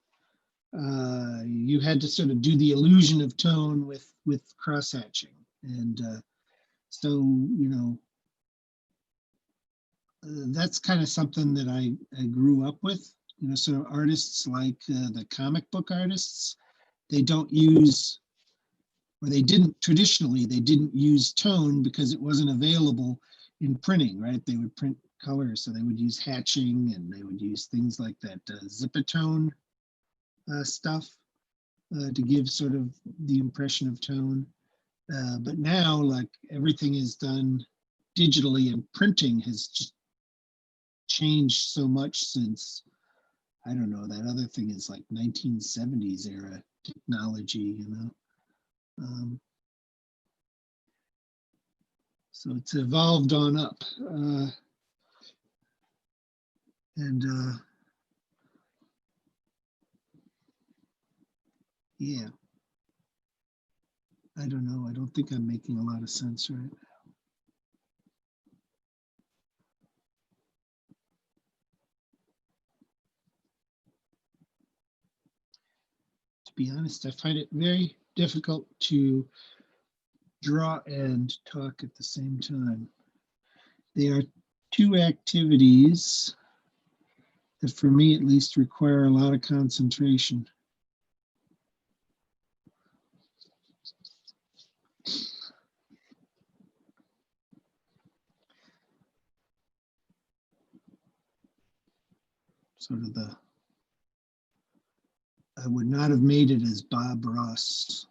You had to sort of do the illusion of tone with cross-hatching. And so, you know, that's kind of something that I grew up with. You know, sort of artists like the comic book artists, they don't use or they didn't, traditionally, they didn't use tone because it wasn't available in printing, right? They would print color, so they would use hatching, and they would use things like that Zipatone stuff to give sort of the impression of tone. But now, like, everything is done digitally, and printing has just changed so much since, I don't know, that other thing is like 1970s era technology, you know. So it's evolved on up. Yeah, I don't know. I don't think I'm making a lot of sense right now. To be honest, I find it very difficult to draw and talk at the same time. They are two activities that, for me at least, require a lot of concentration. Sort of I would not have made it as Bob Ross.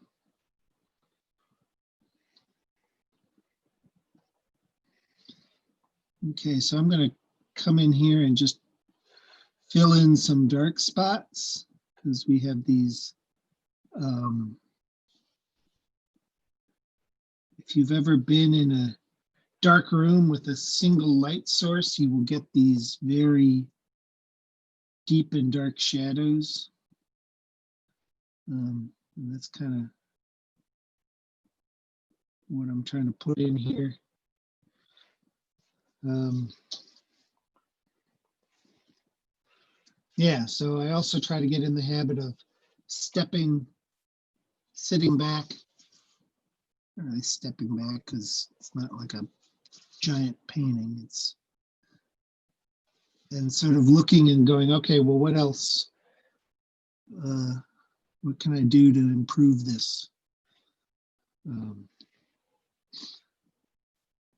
Okay, so I'm going to come in here and just fill in some dark spots, because we have these, if you've ever been in a dark room with a single light source, you will get these very deep and dark shadows. And that's kind of what I'm trying to put in here. Yeah, so I also try to get in the habit of sitting back, not really stepping back because it's not like a giant painting. And sort of looking and going, okay, well, what else? What can I do to improve this? You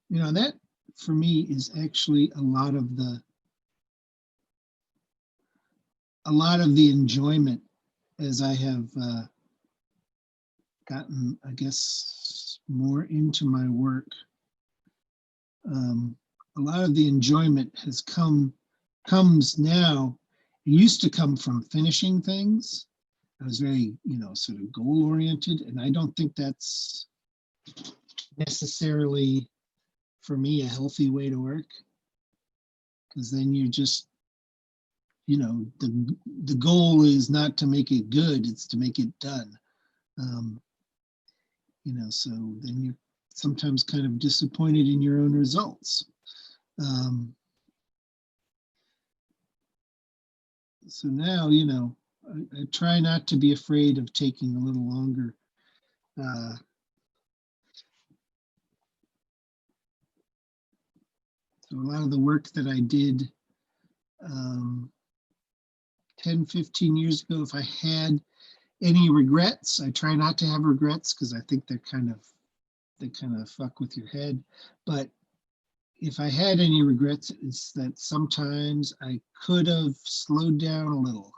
know, that for me is actually a lot of the enjoyment as I have gotten, I guess, more into my work. A lot of the enjoyment comes now. It used to come from finishing things. I was very, you know, sort of goal oriented, and I don't think that's necessarily, for me, a healthy way to work, because then you're just, you know, the goal is not to make it good, it's to make it done. You know, so then you're sometimes kind of disappointed in your own results. So now, you know, I try not to be afraid of taking a little longer. So a lot of the work that I did 10, 15 years ago, if I had any regrets, I try not to have regrets, because I think they kind of fuck with your head. But if I had any regrets, it's that sometimes I could have slowed down a little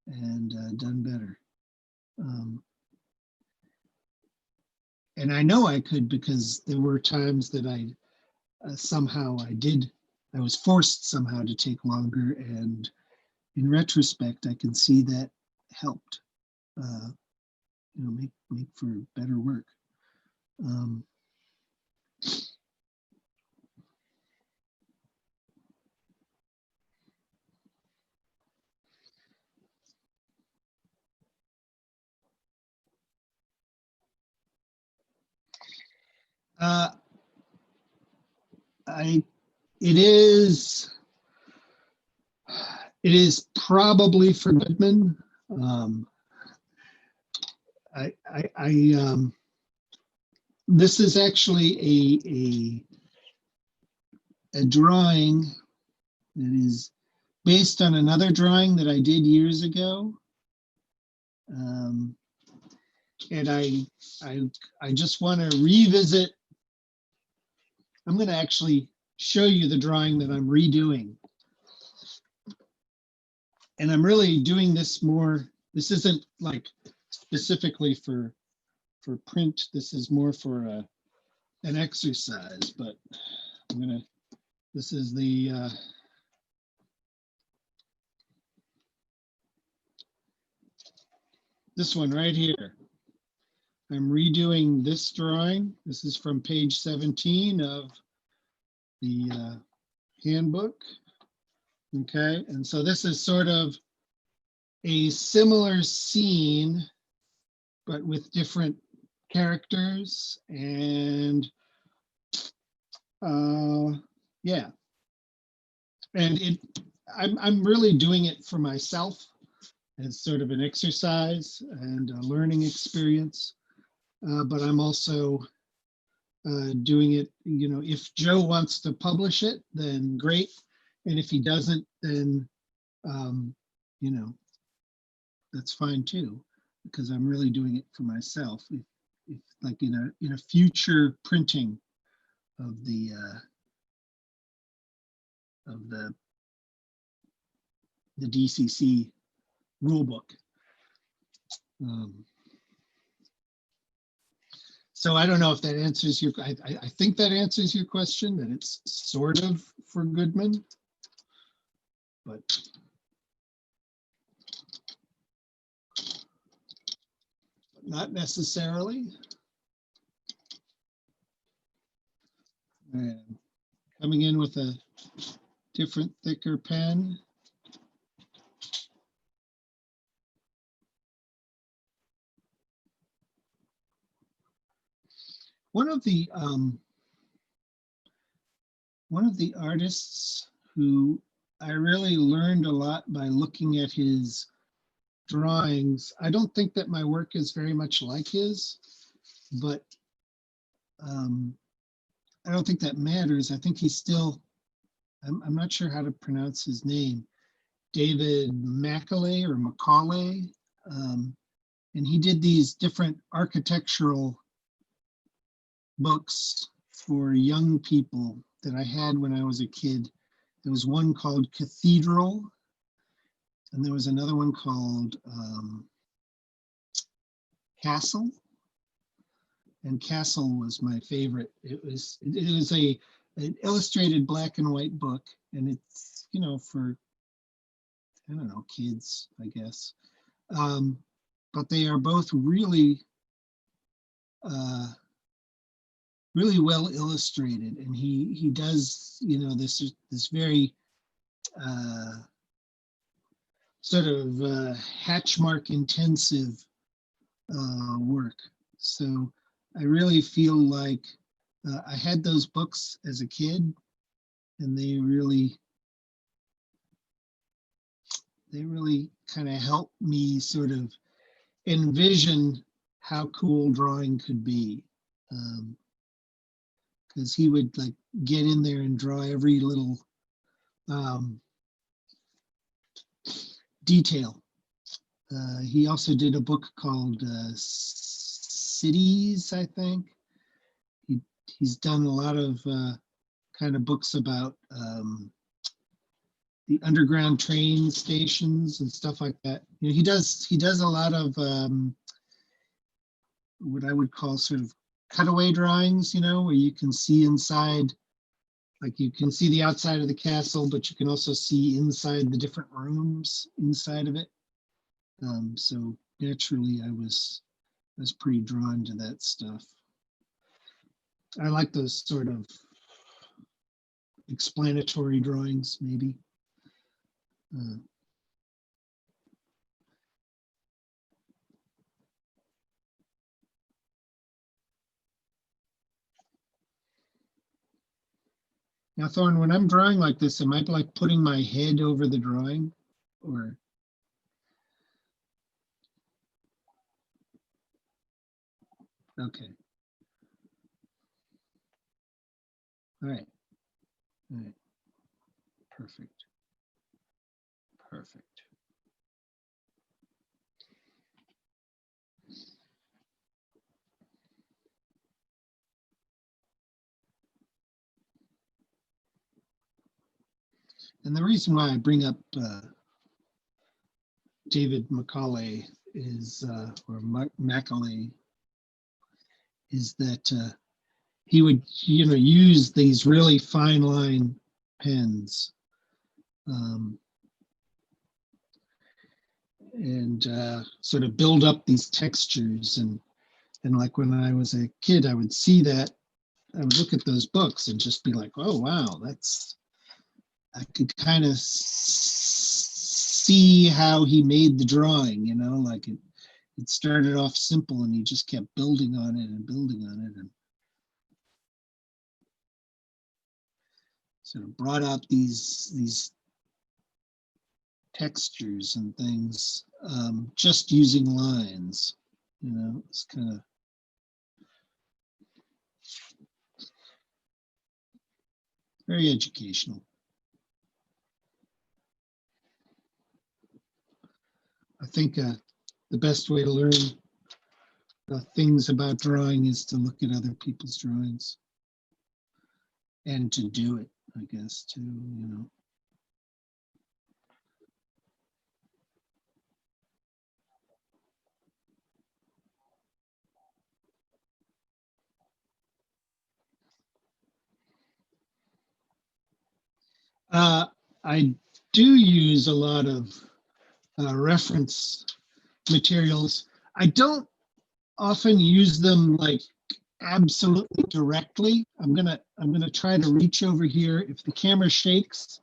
and done better. And I know I could, because there were times that I was forced somehow to take longer, and in retrospect, I can see that helped, you know, make for better work. It is probably for Goodman. This is actually a drawing that is based on another drawing that I did years ago. And I just want to revisit. I'm going to actually show you the drawing that I'm redoing. And I'm really doing this more, this isn't like specifically for print. This is more for an exercise, but I'm gonna, this is the, this one right here. I'm redoing this drawing. This is from page 17 of the handbook. Okay, and so this is sort of a similar scene, but with different characters, and yeah, and I'm really doing it for myself as sort of an exercise and a learning experience, but I'm also doing it, you know, if Joe wants to publish it, then great, and if he doesn't, then you know, that's fine too, because I'm really doing it for myself. If like in a future printing of the DCC rulebook. So I don't know if that answers your. I think that answers your question. That it's sort of for Goodman, but not necessarily. And coming in with a different, thicker pen. One of the artists who I really learned a lot by looking at his drawings. I don't think that my work is very much like his, but I don't think that matters. I think he's still, I'm not sure how to pronounce his name, David Macaulay or Macaulay. And he did these different architectural books for young people that I had when I was a kid. There was one called Cathedral, and there was another one called Castle. And Castle was my favorite. It was an illustrated black and white book, and it's, you know, for, I don't know, kids, I guess. But they are both really really well illustrated, and he does, you know, this very sort of hatch mark intensive work. So I really feel like I had those books as a kid, and they really kind of helped me sort of envision how cool drawing could be. Because he would like get in there and draw every little detail. He also did a book called Cities, I think. He's done a lot of kind of books about the underground train stations and stuff like that. You know, he does a lot of what I would call sort of cutaway drawings, you know, where you can see inside, like you can see the outside of the castle, but you can also see inside the different rooms inside of it. So naturally, I was pretty drawn to that stuff. I like those sort of explanatory drawings, maybe. Now, Thorne, when I'm drawing like this, am I like putting my head over the drawing, or? Okay. All right. All right. Perfect. Perfect. And the reason why I bring up David Macaulay or Macaulay, is that he would, use these really fine line pens, and sort of build up these textures. And like when I was a kid, I would see that, I would look at those books and just be like, oh, wow, I could kind of see how he made the drawing, like it started off simple and he just kept building on it and building on it, and sort of brought out these textures and things, just using lines. It's kind of very educational. I think the best way to learn things about drawing is to look at other people's drawings and to do it, I guess, too. I do use a lot of reference materials. I don't often use them like absolutely directly. I'm gonna try to reach over here. If the camera shakes,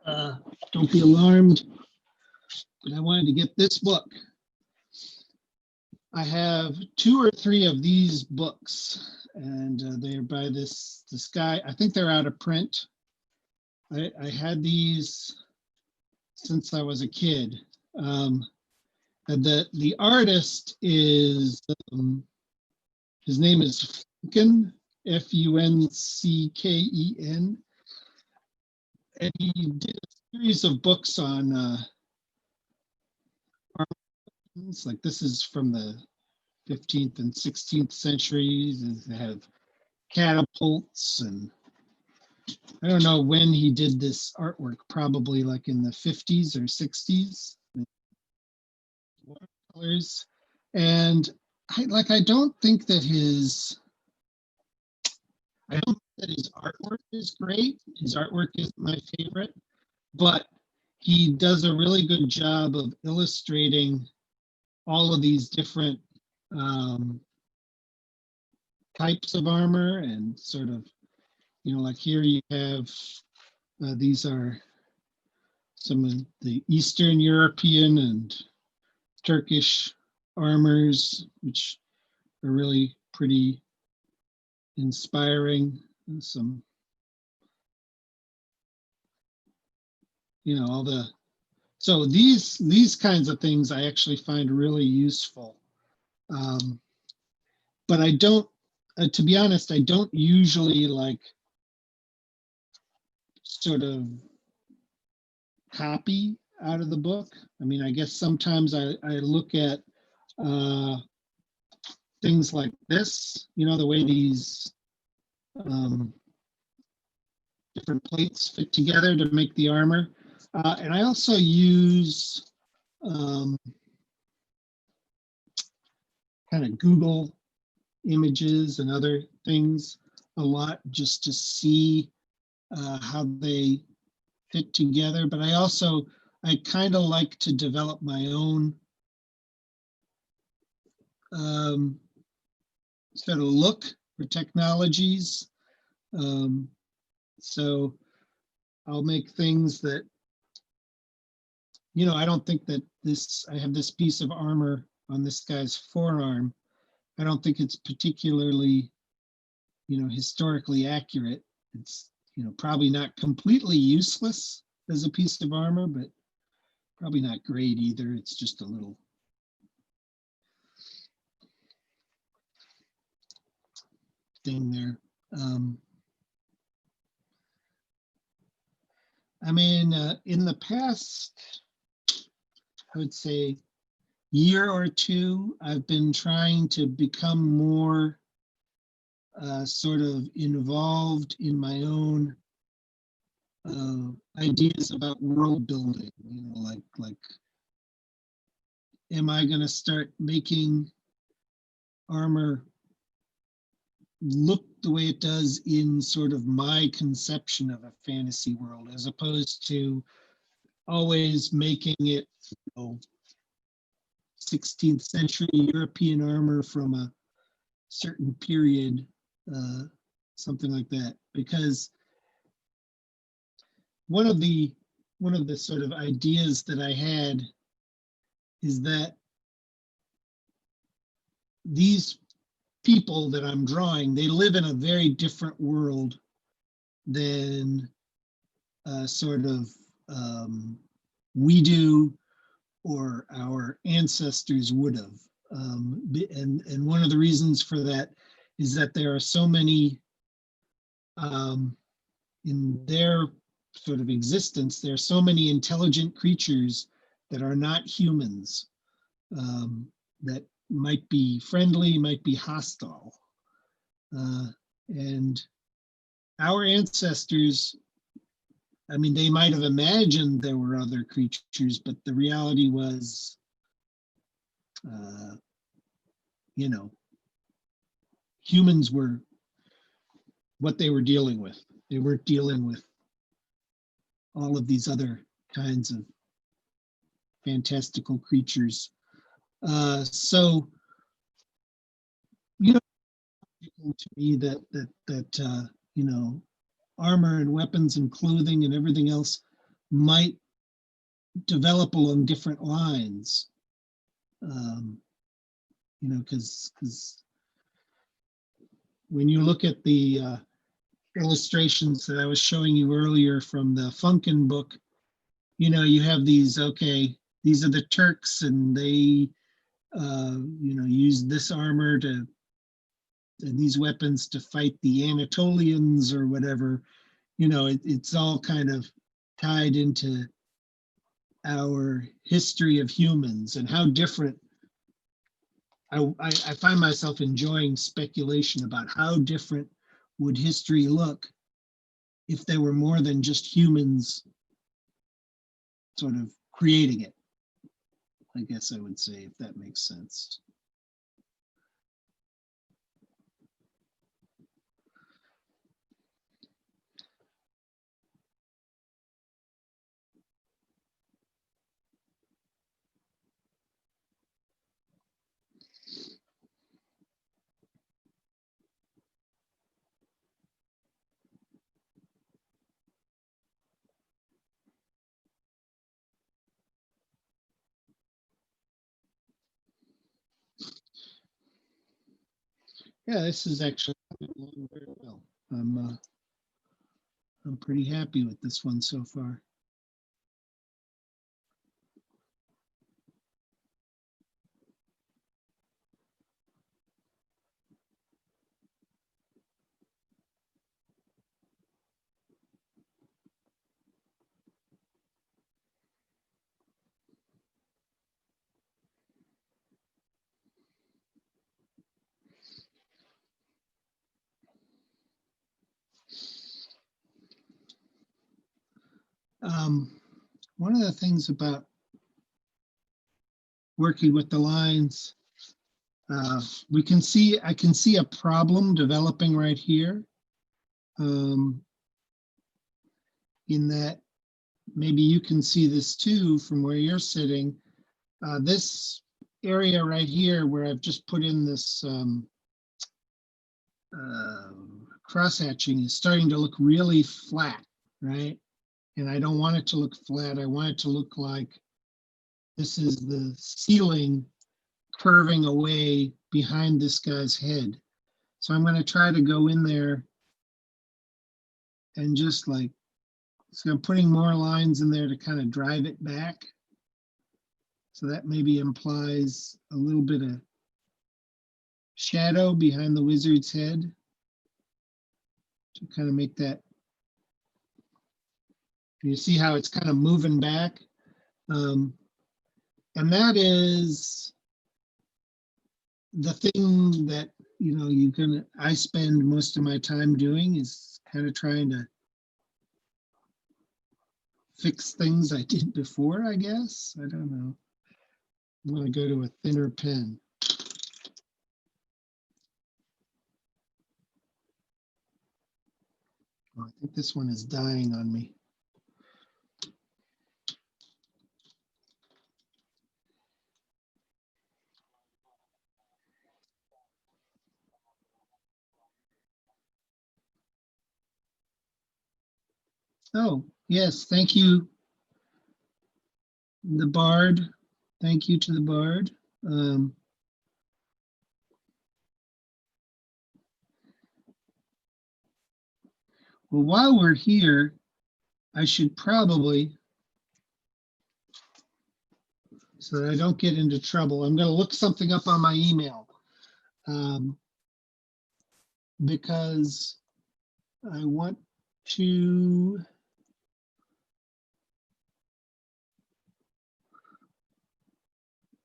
don't be alarmed. But I wanted to get this book. I have 2 or 3 of these books, and they're by this guy. I think they're out of print. I had these since I was a kid. And the artist is, his name is Funken, Funcken, and he did a series of books on armaments. Like, this is from the 15th and 16th centuries. They have catapults, and I don't know when he did this artwork, probably like in the 50s or 60s. Watercolors. And I don't think that his artwork is great. His artwork isn't my favorite, but he does a really good job of illustrating all of these different types of armor, and sort of, like here you have, these are some of the Eastern European and Turkish armors, which are really pretty inspiring. And some, so these kinds of things I actually find really useful. But I don't, to be honest, I don't usually like sort of copy out of the book. I mean, I guess sometimes I look at things like this, the way these different plates fit together to make the armor. And I also use kind of Google images and other things a lot, just to see how they fit together. But I kind of like to develop my own sort of look for technologies. So I'll make things that, I don't think that I have this piece of armor on this guy's forearm. I don't think it's particularly, historically accurate. It's, probably not completely useless as a piece of armor, but probably not great either. It's just a little thing there. I mean, in the past, I would say, year or two, I've been trying to become more sort of involved in my own ideas about world building, you know, like, am I going to start making armor look the way it does in sort of my conception of a fantasy world, as opposed to always making it, you know, 16th century European armor from a certain period, something like that. Because one of the sort of ideas that I had is that these people that I'm drawing, they live in a very different world than sort of we do or our ancestors would have. And one of the reasons for that is that there are so many, in their sort of existence, there are so many intelligent creatures that are not humans, that might be friendly, might be hostile. And our ancestors, I mean, they might have imagined there were other creatures, but the reality was, you know, humans were what they were dealing with. They weren't dealing with all of these other kinds of fantastical creatures. So, you know, to me that you know, armor and weapons and clothing and everything else might develop along different lines. You know, because when you look at the illustrations that I was showing you earlier from the Funkin book, you know, you have these, okay, these are the Turks and they, you know, use this armor to, and these weapons to fight the Anatolians or whatever. You know, it's all kind of tied into our history of humans and how different. I find myself enjoying speculation about how different would history look if there were more than just humans sort of creating it, I guess I would say, if that makes sense. Yeah, this is actually going very well. I'm pretty happy with this one so far. One of the things about working with the lines, I can see a problem developing right here, in that maybe you can see this too from where you're sitting. This area right here where I've just put in this cross-hatching is starting to look really flat, right? And I don't want it to look flat. I want it to look like this is the ceiling curving away behind this guy's head. So I'm going to try to go in there and just like, so I'm putting more lines in there to kind of drive it back. So that maybe implies a little bit of shadow behind the wizard's head to kind of make that. You see how it's kind of moving back? And that is the thing that, you know, I spend most of my time doing, is kind of trying to fix things I did before, I guess. I don't know. I'm going to go to a thinner pen. Oh, I think this one is dying on me. Oh, yes, thank you, the Bard. Thank you to the Bard. Well, while we're here, I should probably, so that I don't get into trouble, I'm going to look something up on my email, because I want to,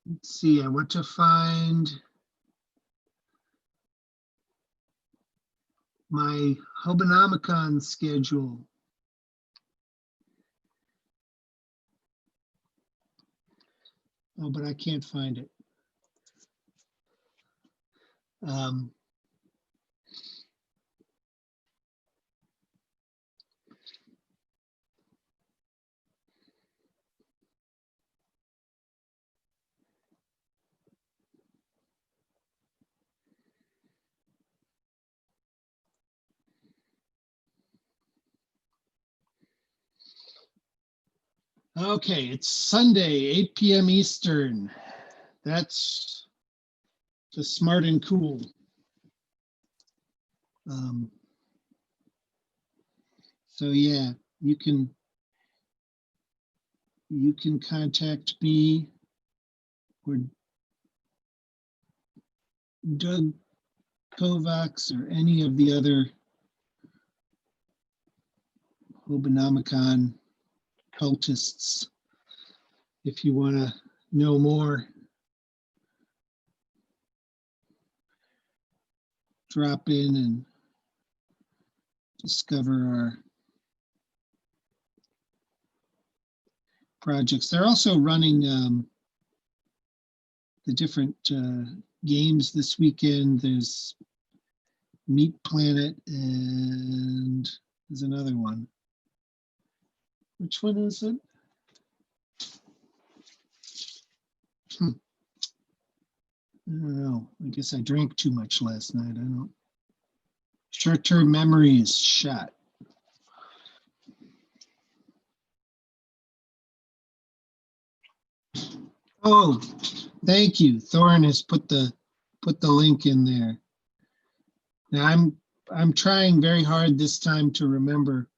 let's see, I want to find my Hobonomicon schedule. Oh, but I can't find it. Okay, it's Sunday, 8 p.m. Eastern. That's just smart and cool. So yeah, you can contact me or Doug Kovacs or any of the other Hobonomicon cultists if you want to know more. Drop in and discover our projects. They're also running the different games this weekend. There's Meat Planet and there's another one. Which one is it? I don't know. I guess I drank too much last night. I don't. Short-term memory is shot. Oh, thank you. Thorin has put the link in there. Now I'm trying very hard this time to remember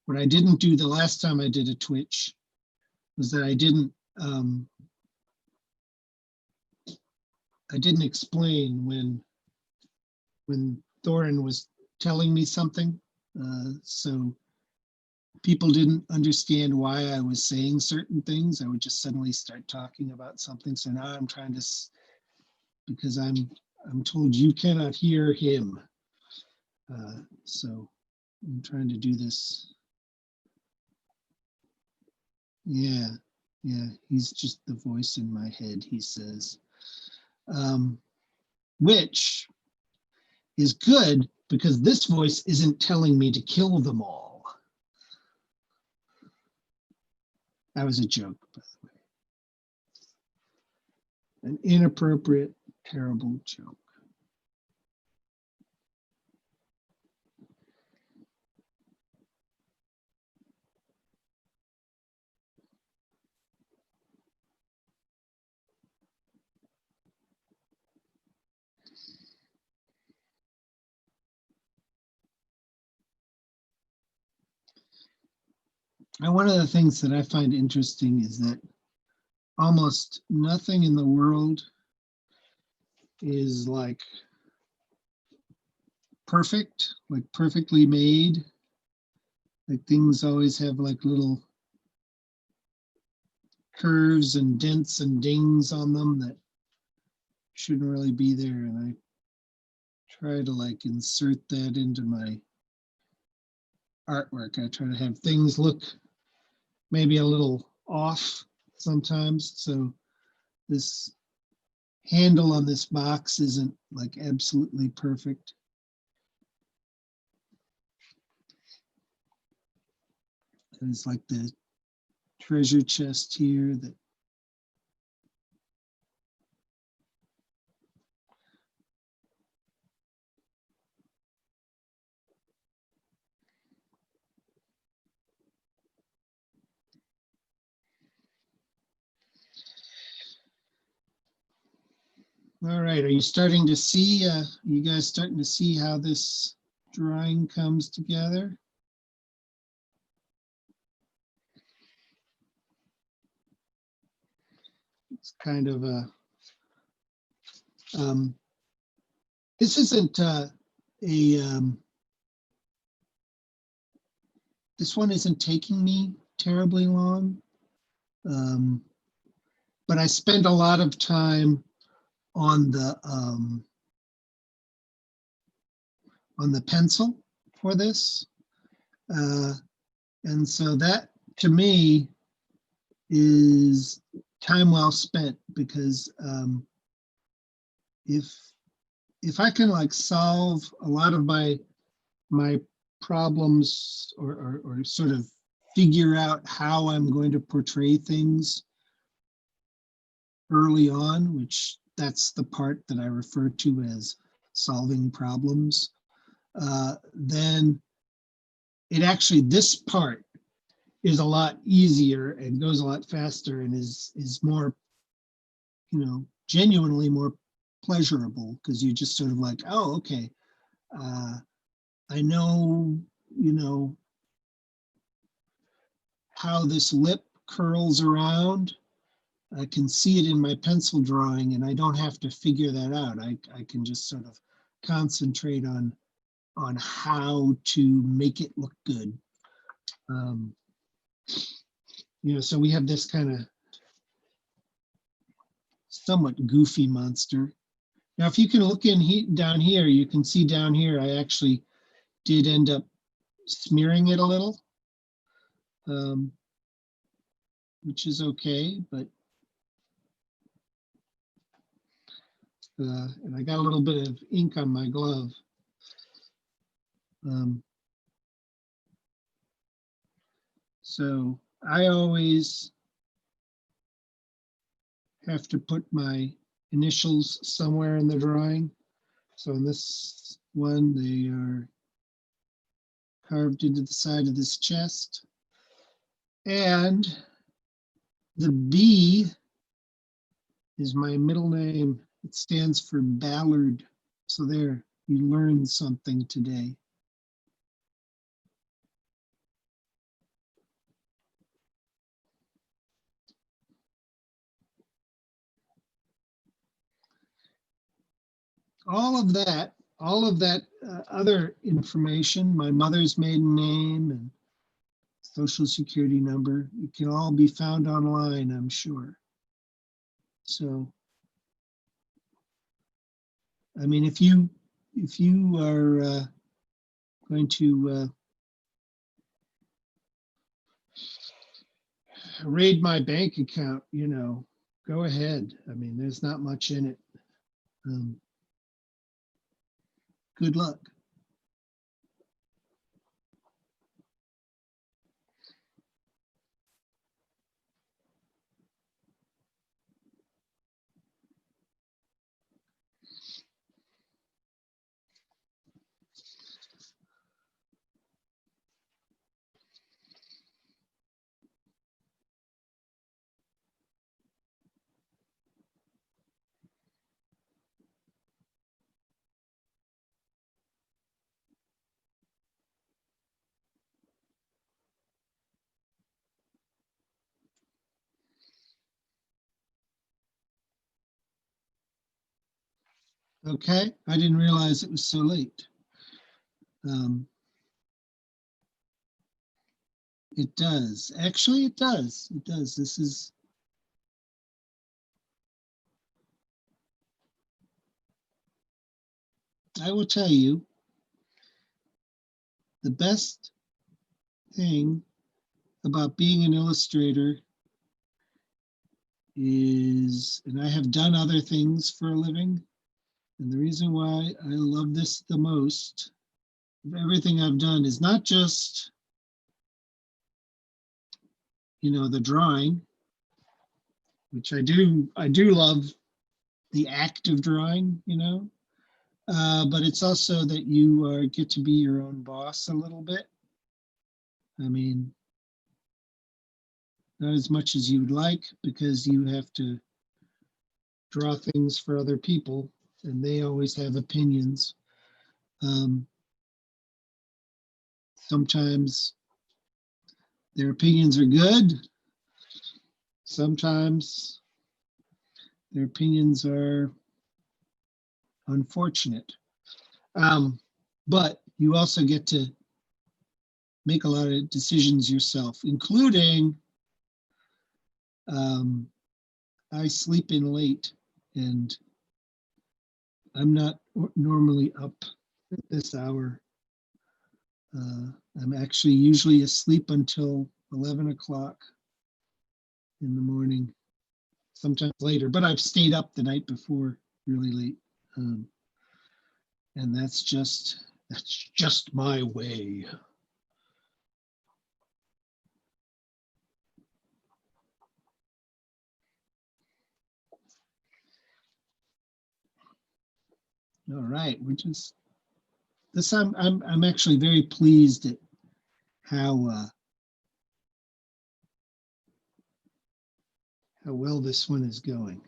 what I didn't do the last time I did a Twitch was that I didn't explain when Thorin was telling me something, so people didn't understand why I was saying certain things. I would just suddenly start talking about something. So now I'm trying to, because I'm told you cannot hear him. So I'm trying to do this. Yeah, he's just the voice in my head, he says. Which is good because this voice isn't telling me to kill them all. That was a joke, by the way. An inappropriate, terrible joke. And one of the things that I find interesting is that almost nothing in the world is like perfect, like perfectly made. Like things always have like little curves and dents and dings on them that shouldn't really be there. And I try to like insert that into my artwork. I try to have things look maybe a little off sometimes. So this handle on this box isn't like absolutely perfect. There's like the treasure chest here that all right, are you starting to see, you guys starting to see how this drawing comes together? It's kind of a, this isn't this one isn't taking me terribly long, but I spend a lot of time on the pencil for this. And so that to me is time well spent, because if I can like solve a lot of my problems, or sort of figure out how I'm going to portray things early on, which that's the part that I refer to as solving problems, then it actually, this part is a lot easier and goes a lot faster and is more, genuinely more pleasurable, because you just sort of like, oh, okay, I know, how this lip curls around. I can see it in my pencil drawing, and I don't have to figure that out. I can just sort of concentrate on how to make it look good. So we have this kind of somewhat goofy monster. Now, if you can look down here, you can see down here, I actually did end up smearing it a little, which is okay, but and I got a little bit of ink on my glove. So I always have to put my initials somewhere in the drawing. So in this one, they are carved into the side of this chest. And the B is my middle name. It stands for Ballard. So there, you learned something today. All of that other information, my mother's maiden name and social security number, it can all be found online, I'm sure. So, I mean, if you are going to raid my bank account, go ahead. I mean, there's not much in it. Good luck. Okay, I didn't realize it was so late. It does. Actually, it does. It does. This is. I will tell you, the best thing about being an illustrator is, and I have done other things for a living, and the reason why I love this the most of everything I've done is not just, the drawing, which I do love the act of drawing, but it's also that you get to be your own boss a little bit. I mean, not as much as you would like, because you have to draw things for other people and they always have opinions. Sometimes their opinions are good. Sometimes their opinions are unfortunate. But you also get to make a lot of decisions yourself, including I sleep in late, and I'm not normally up at this hour. I'm actually usually asleep until 11 o'clock in the morning, sometimes later, but I've stayed up the night before really late. And that's just my way. All right, I'm actually very pleased at how well this one is going.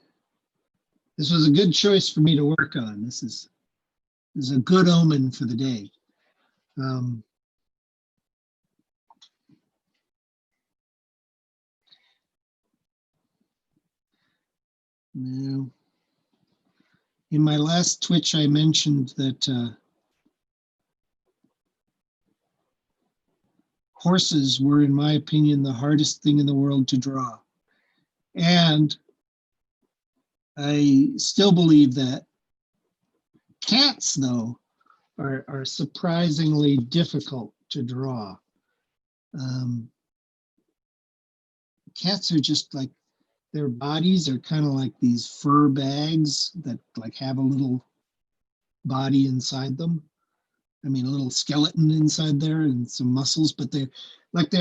This was a good choice for me to work on. This is a good omen for the day. Now, in my last Twitch, I mentioned that horses were, in my opinion, the hardest thing in the world to draw. And I still believe that. Cats, though, are surprisingly difficult to draw. Cats are just like, their bodies are kind of like these fur bags that like have a little body inside them. I mean, a little skeleton inside there and some muscles, but they're like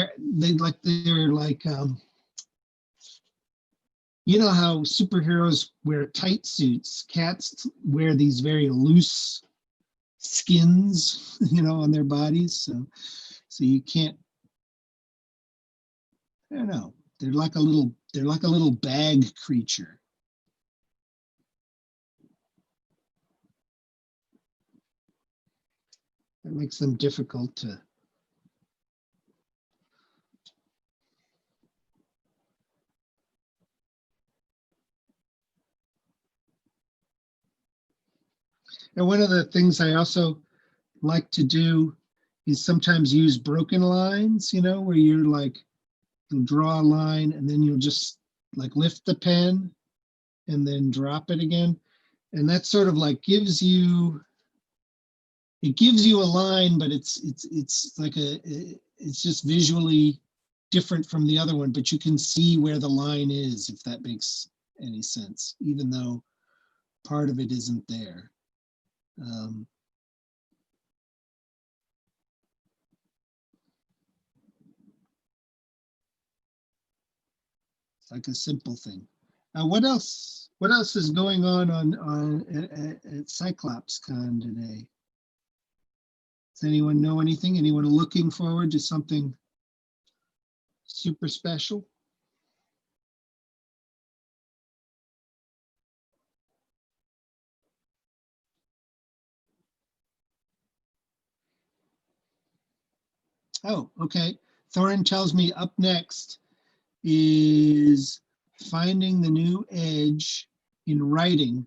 you know how superheroes wear tight suits? Cats wear these very loose skins, on their bodies. So you can't, I don't know. They're like a little bag creature. That makes them difficult to. And one of the things I also like to do is sometimes use broken lines, where you're like, you'll draw a line and then you'll just like lift the pen and then drop it again. And that sort of like gives you a line, but it's just visually different from the other one, but you can see where the line is, if that makes any sense, even though part of it isn't there. It's like a simple thing. What else is going on at Cyclops Con today? Does anyone know anything? Anyone looking forward to something super special? Oh, okay. Thorin tells me up next is finding the new edge in writing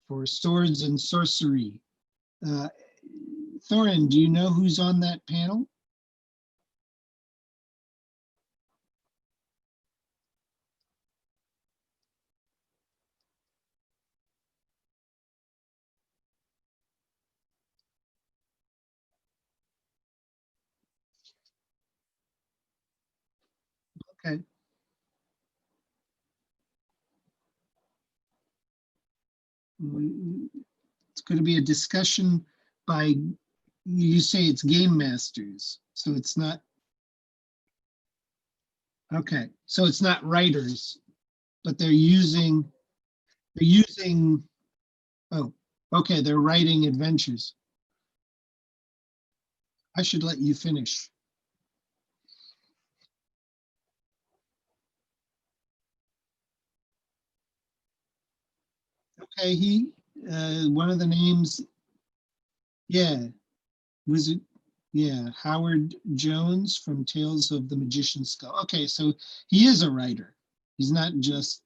for swords and sorcery. Thorin, do you know who's on that panel? Okay. It's going to be a discussion by, you say it's game masters, so it's not, okay, so it's not writers, but they're using, oh, okay, they're writing adventures. I should let you finish. Okay, one of the names, yeah, was it, yeah, Howard Jones from Tales of the Magician's Skull. Okay, so he is a writer. He's not just,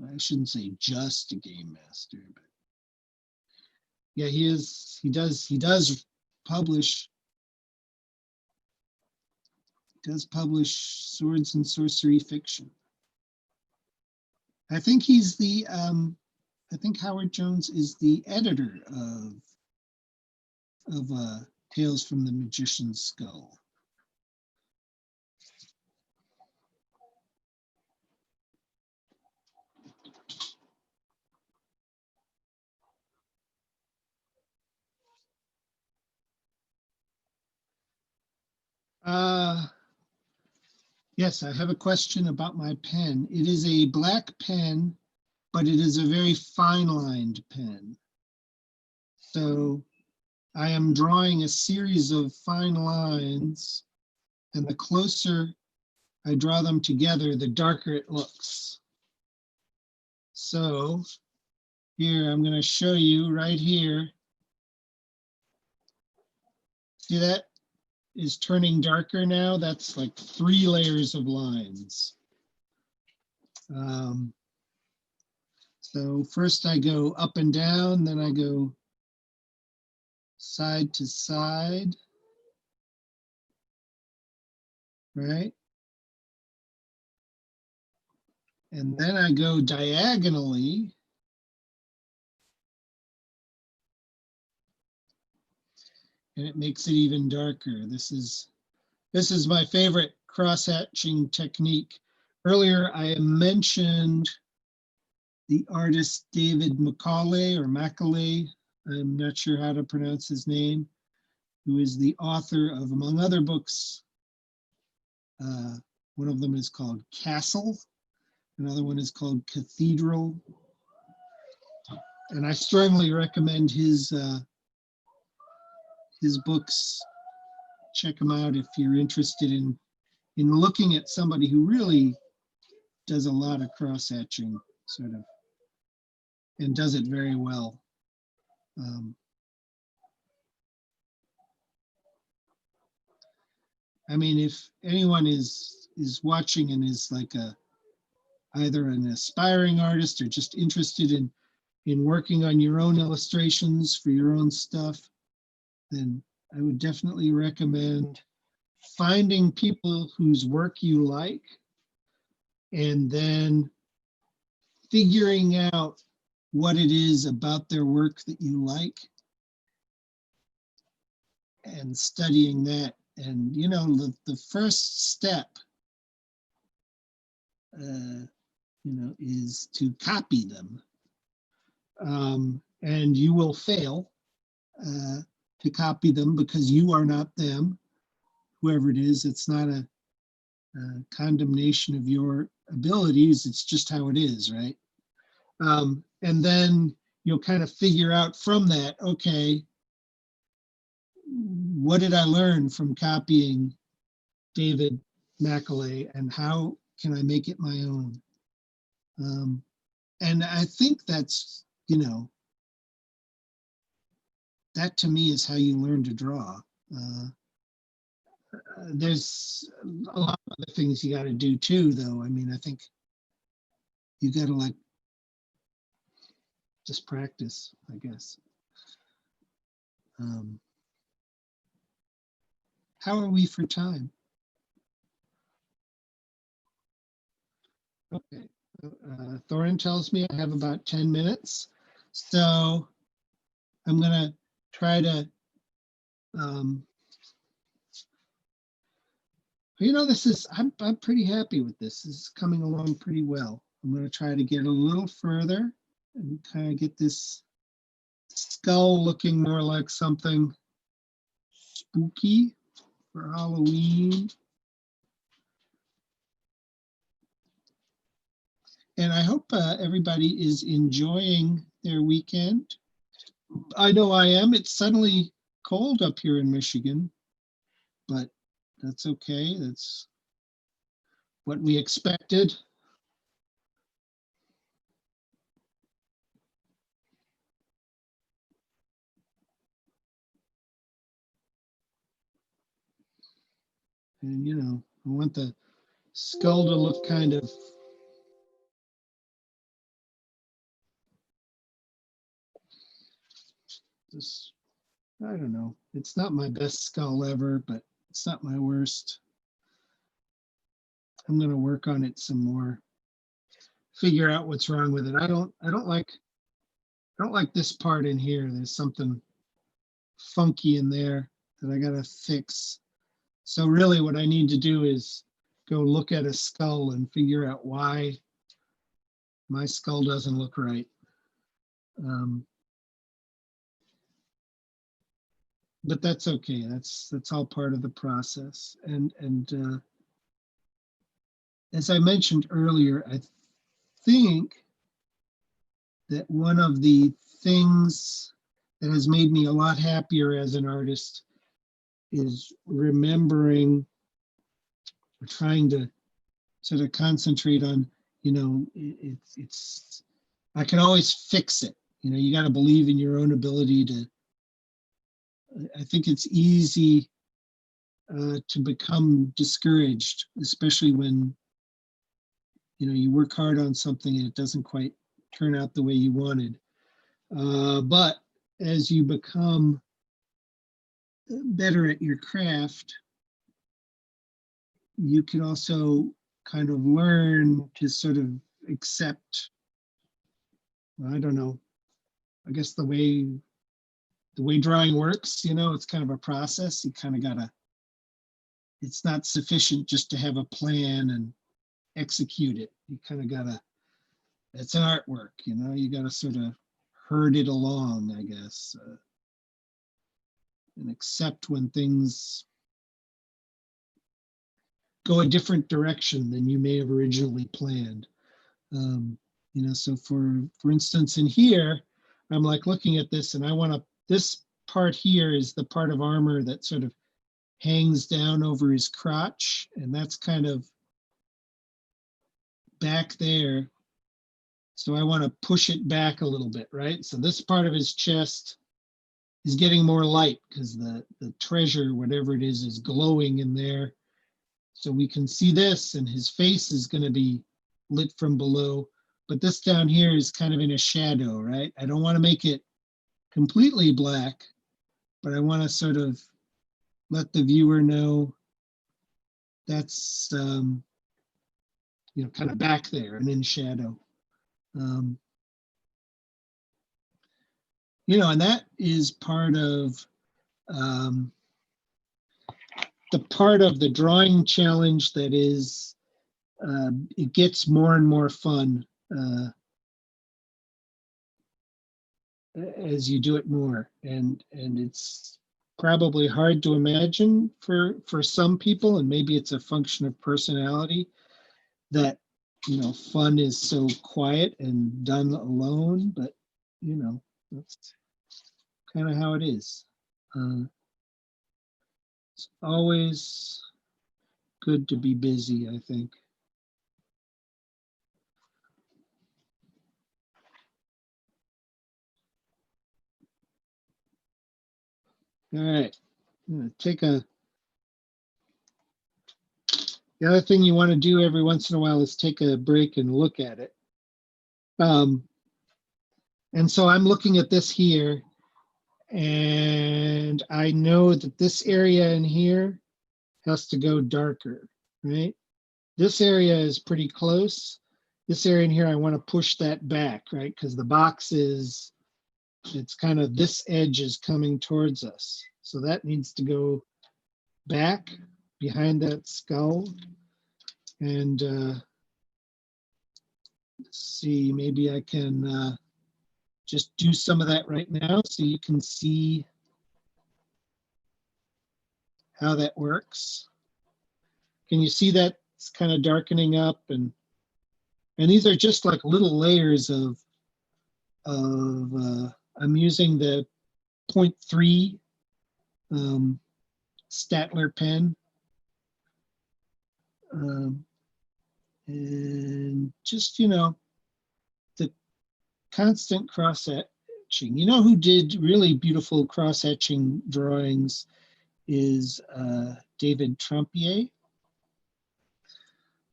I shouldn't say just a game master, but yeah, he does publish, swords and sorcery fiction. I think he's the, I think Howard Jones is the editor of Tales from the Magician's Skull. Yes, I have a question about my pen. It is a black pen, but it is a very fine-lined pen. So I am drawing a series of fine lines, and the closer I draw them together, the darker it looks. So here, I'm going to show you right here. See that is turning darker now? That's like 3 layers of lines. So first I go up and down, then I go side to side, right? And then I go diagonally. And it makes it even darker. This is my favorite cross-hatching technique. Earlier, I mentioned the artist David Macaulay or Macaulay, I'm not sure how to pronounce his name, who is the author of, among other books, one of them is called Castle, another one is called Cathedral. And I strongly recommend his books. Check them out if you're interested in looking at somebody who really does a lot of cross-hatching, sort of, and does it very well. I mean, if anyone is watching and is like either an aspiring artist or just interested in working on your own illustrations for your own stuff, then I would definitely recommend finding people whose work you like and then figuring out what it is about their work that you like and studying that. And, you know, the first step, you know, is to copy them. And you will fail to copy them because you are not them, whoever it is. It's not a condemnation of your abilities. It's just how it is, right? And then you'll kind of figure out from that, okay, what did I learn from copying David Macaulay and how can I make it my own? And I think that's, you know, that to me is how you learn to draw. There's a lot of other things you got to do too, though. I mean, I think you got to like just practice, I guess. How are we for time? Okay, Thorin tells me I have about 10 minutes. So I'm gonna try to You know, I'm pretty happy with this. This is coming along pretty well. I'm going to try to get a little further and kind of get this skull looking more like something spooky for Halloween. And I hope everybody is enjoying their weekend. I know I am. It's suddenly cold up here in Michigan, but that's okay. That's what we expected. And, you know, I want the skull to look kind of this, I don't know. It's not my best skull ever, but it's not my worst. I'm going to work on it some more. Figure out what's wrong with it. I don't like this part in here. There's something funky in there that I got to fix. So really what I need to do is go look at a skull and figure out why my skull doesn't look right. But that's okay. That's all part of the process. And as I mentioned earlier, I think that one of the things that has made me a lot happier as an artist is remembering, or trying to sort of concentrate on, you know, it's I can always fix it. You know, you got to believe in your own ability to. I think it's easy to become discouraged, especially when, you know, you work hard on something and it doesn't quite turn out the way you wanted. But as you become better at your craft, you can also kind of learn to sort of accept, I don't know, I guess the way drawing works, you know, it's kind of a process. You kind of gotta, it's not sufficient just to have a plan and execute it. You kind of gotta, it's an artwork, you know, you gotta sort of herd it along, I guess, and accept when things go a different direction than you may have originally planned. You know, so for instance, in here, I'm like looking at this and I want to, this part here is the part of armor that sort of hangs down over his crotch, and that's kind of back there. So I want to push it back a little bit, right? So this part of his chest is getting more light because the treasure, whatever it is glowing in there. So we can see this, and his face is going to be lit from below. But this down here is kind of in a shadow, right? I don't want to make it completely black, but I want to sort of let the viewer know that's, you know, kind of back there and in shadow. You know, and that is part of the part of the drawing challenge that is, it gets more and more fun as you do it more, and it's probably hard to imagine for some people, and maybe it's a function of personality, that, you know, fun is so quiet and done alone, but, you know, that's kind of how it is. It's always good to be busy, I think. All right, I'm gonna take a, the other thing you want to do every once in a while is take a break and look at it. And so I'm looking at this here, and I know that this area in here has to go darker, right? This area is pretty close. This area in here, I want to push that back, right? Because the box is, it's kind of, this edge is coming towards us. So that needs to go back behind that skull. And let's see, maybe I can just do some of that right now so you can see how that works. Can you see that it's kind of darkening up, and these are just like little layers of I'm using the 0.3 Statler pen, and just, you know, the constant cross etching. You know who did really beautiful cross etching drawings is David Trompier.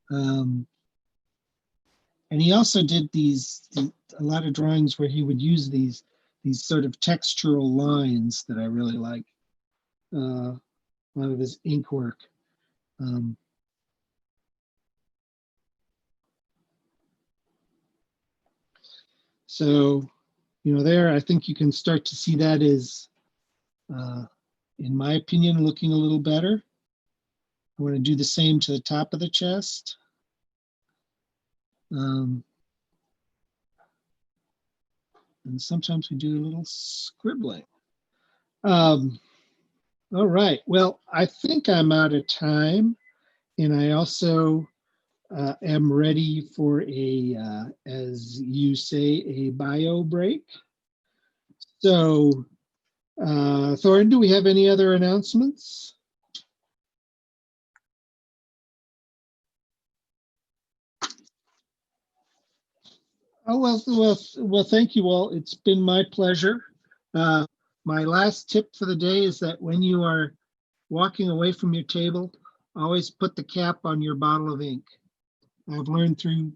And he also did a lot of drawings where he would use these sort of textural lines that I really like. A lot of his ink work. So, you know, there, I think you can start to see that is, in my opinion, looking a little better. I want to do the same to the top of the chest. And sometimes we do a little scribbling. All right, well, I think I'm out of time, and I also am ready for as you say, a bio break. So, Thorin, do we have any other announcements? Oh, well, thank you all. It's been my pleasure. My last tip for the day is that when you are walking away from your table, always put the cap on your bottle of ink. I've learned through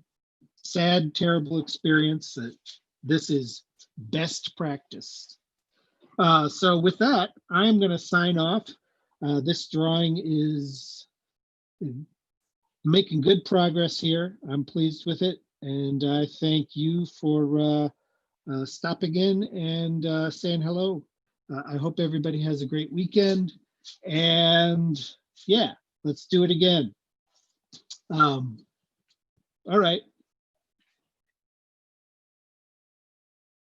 sad, terrible experience that this is best practice. So with that, I'm going to sign off. This drawing is making good progress here. I'm pleased with it. And I thank you for stopping in and saying hello. I hope everybody has a great weekend. And yeah, let's do it again. All right.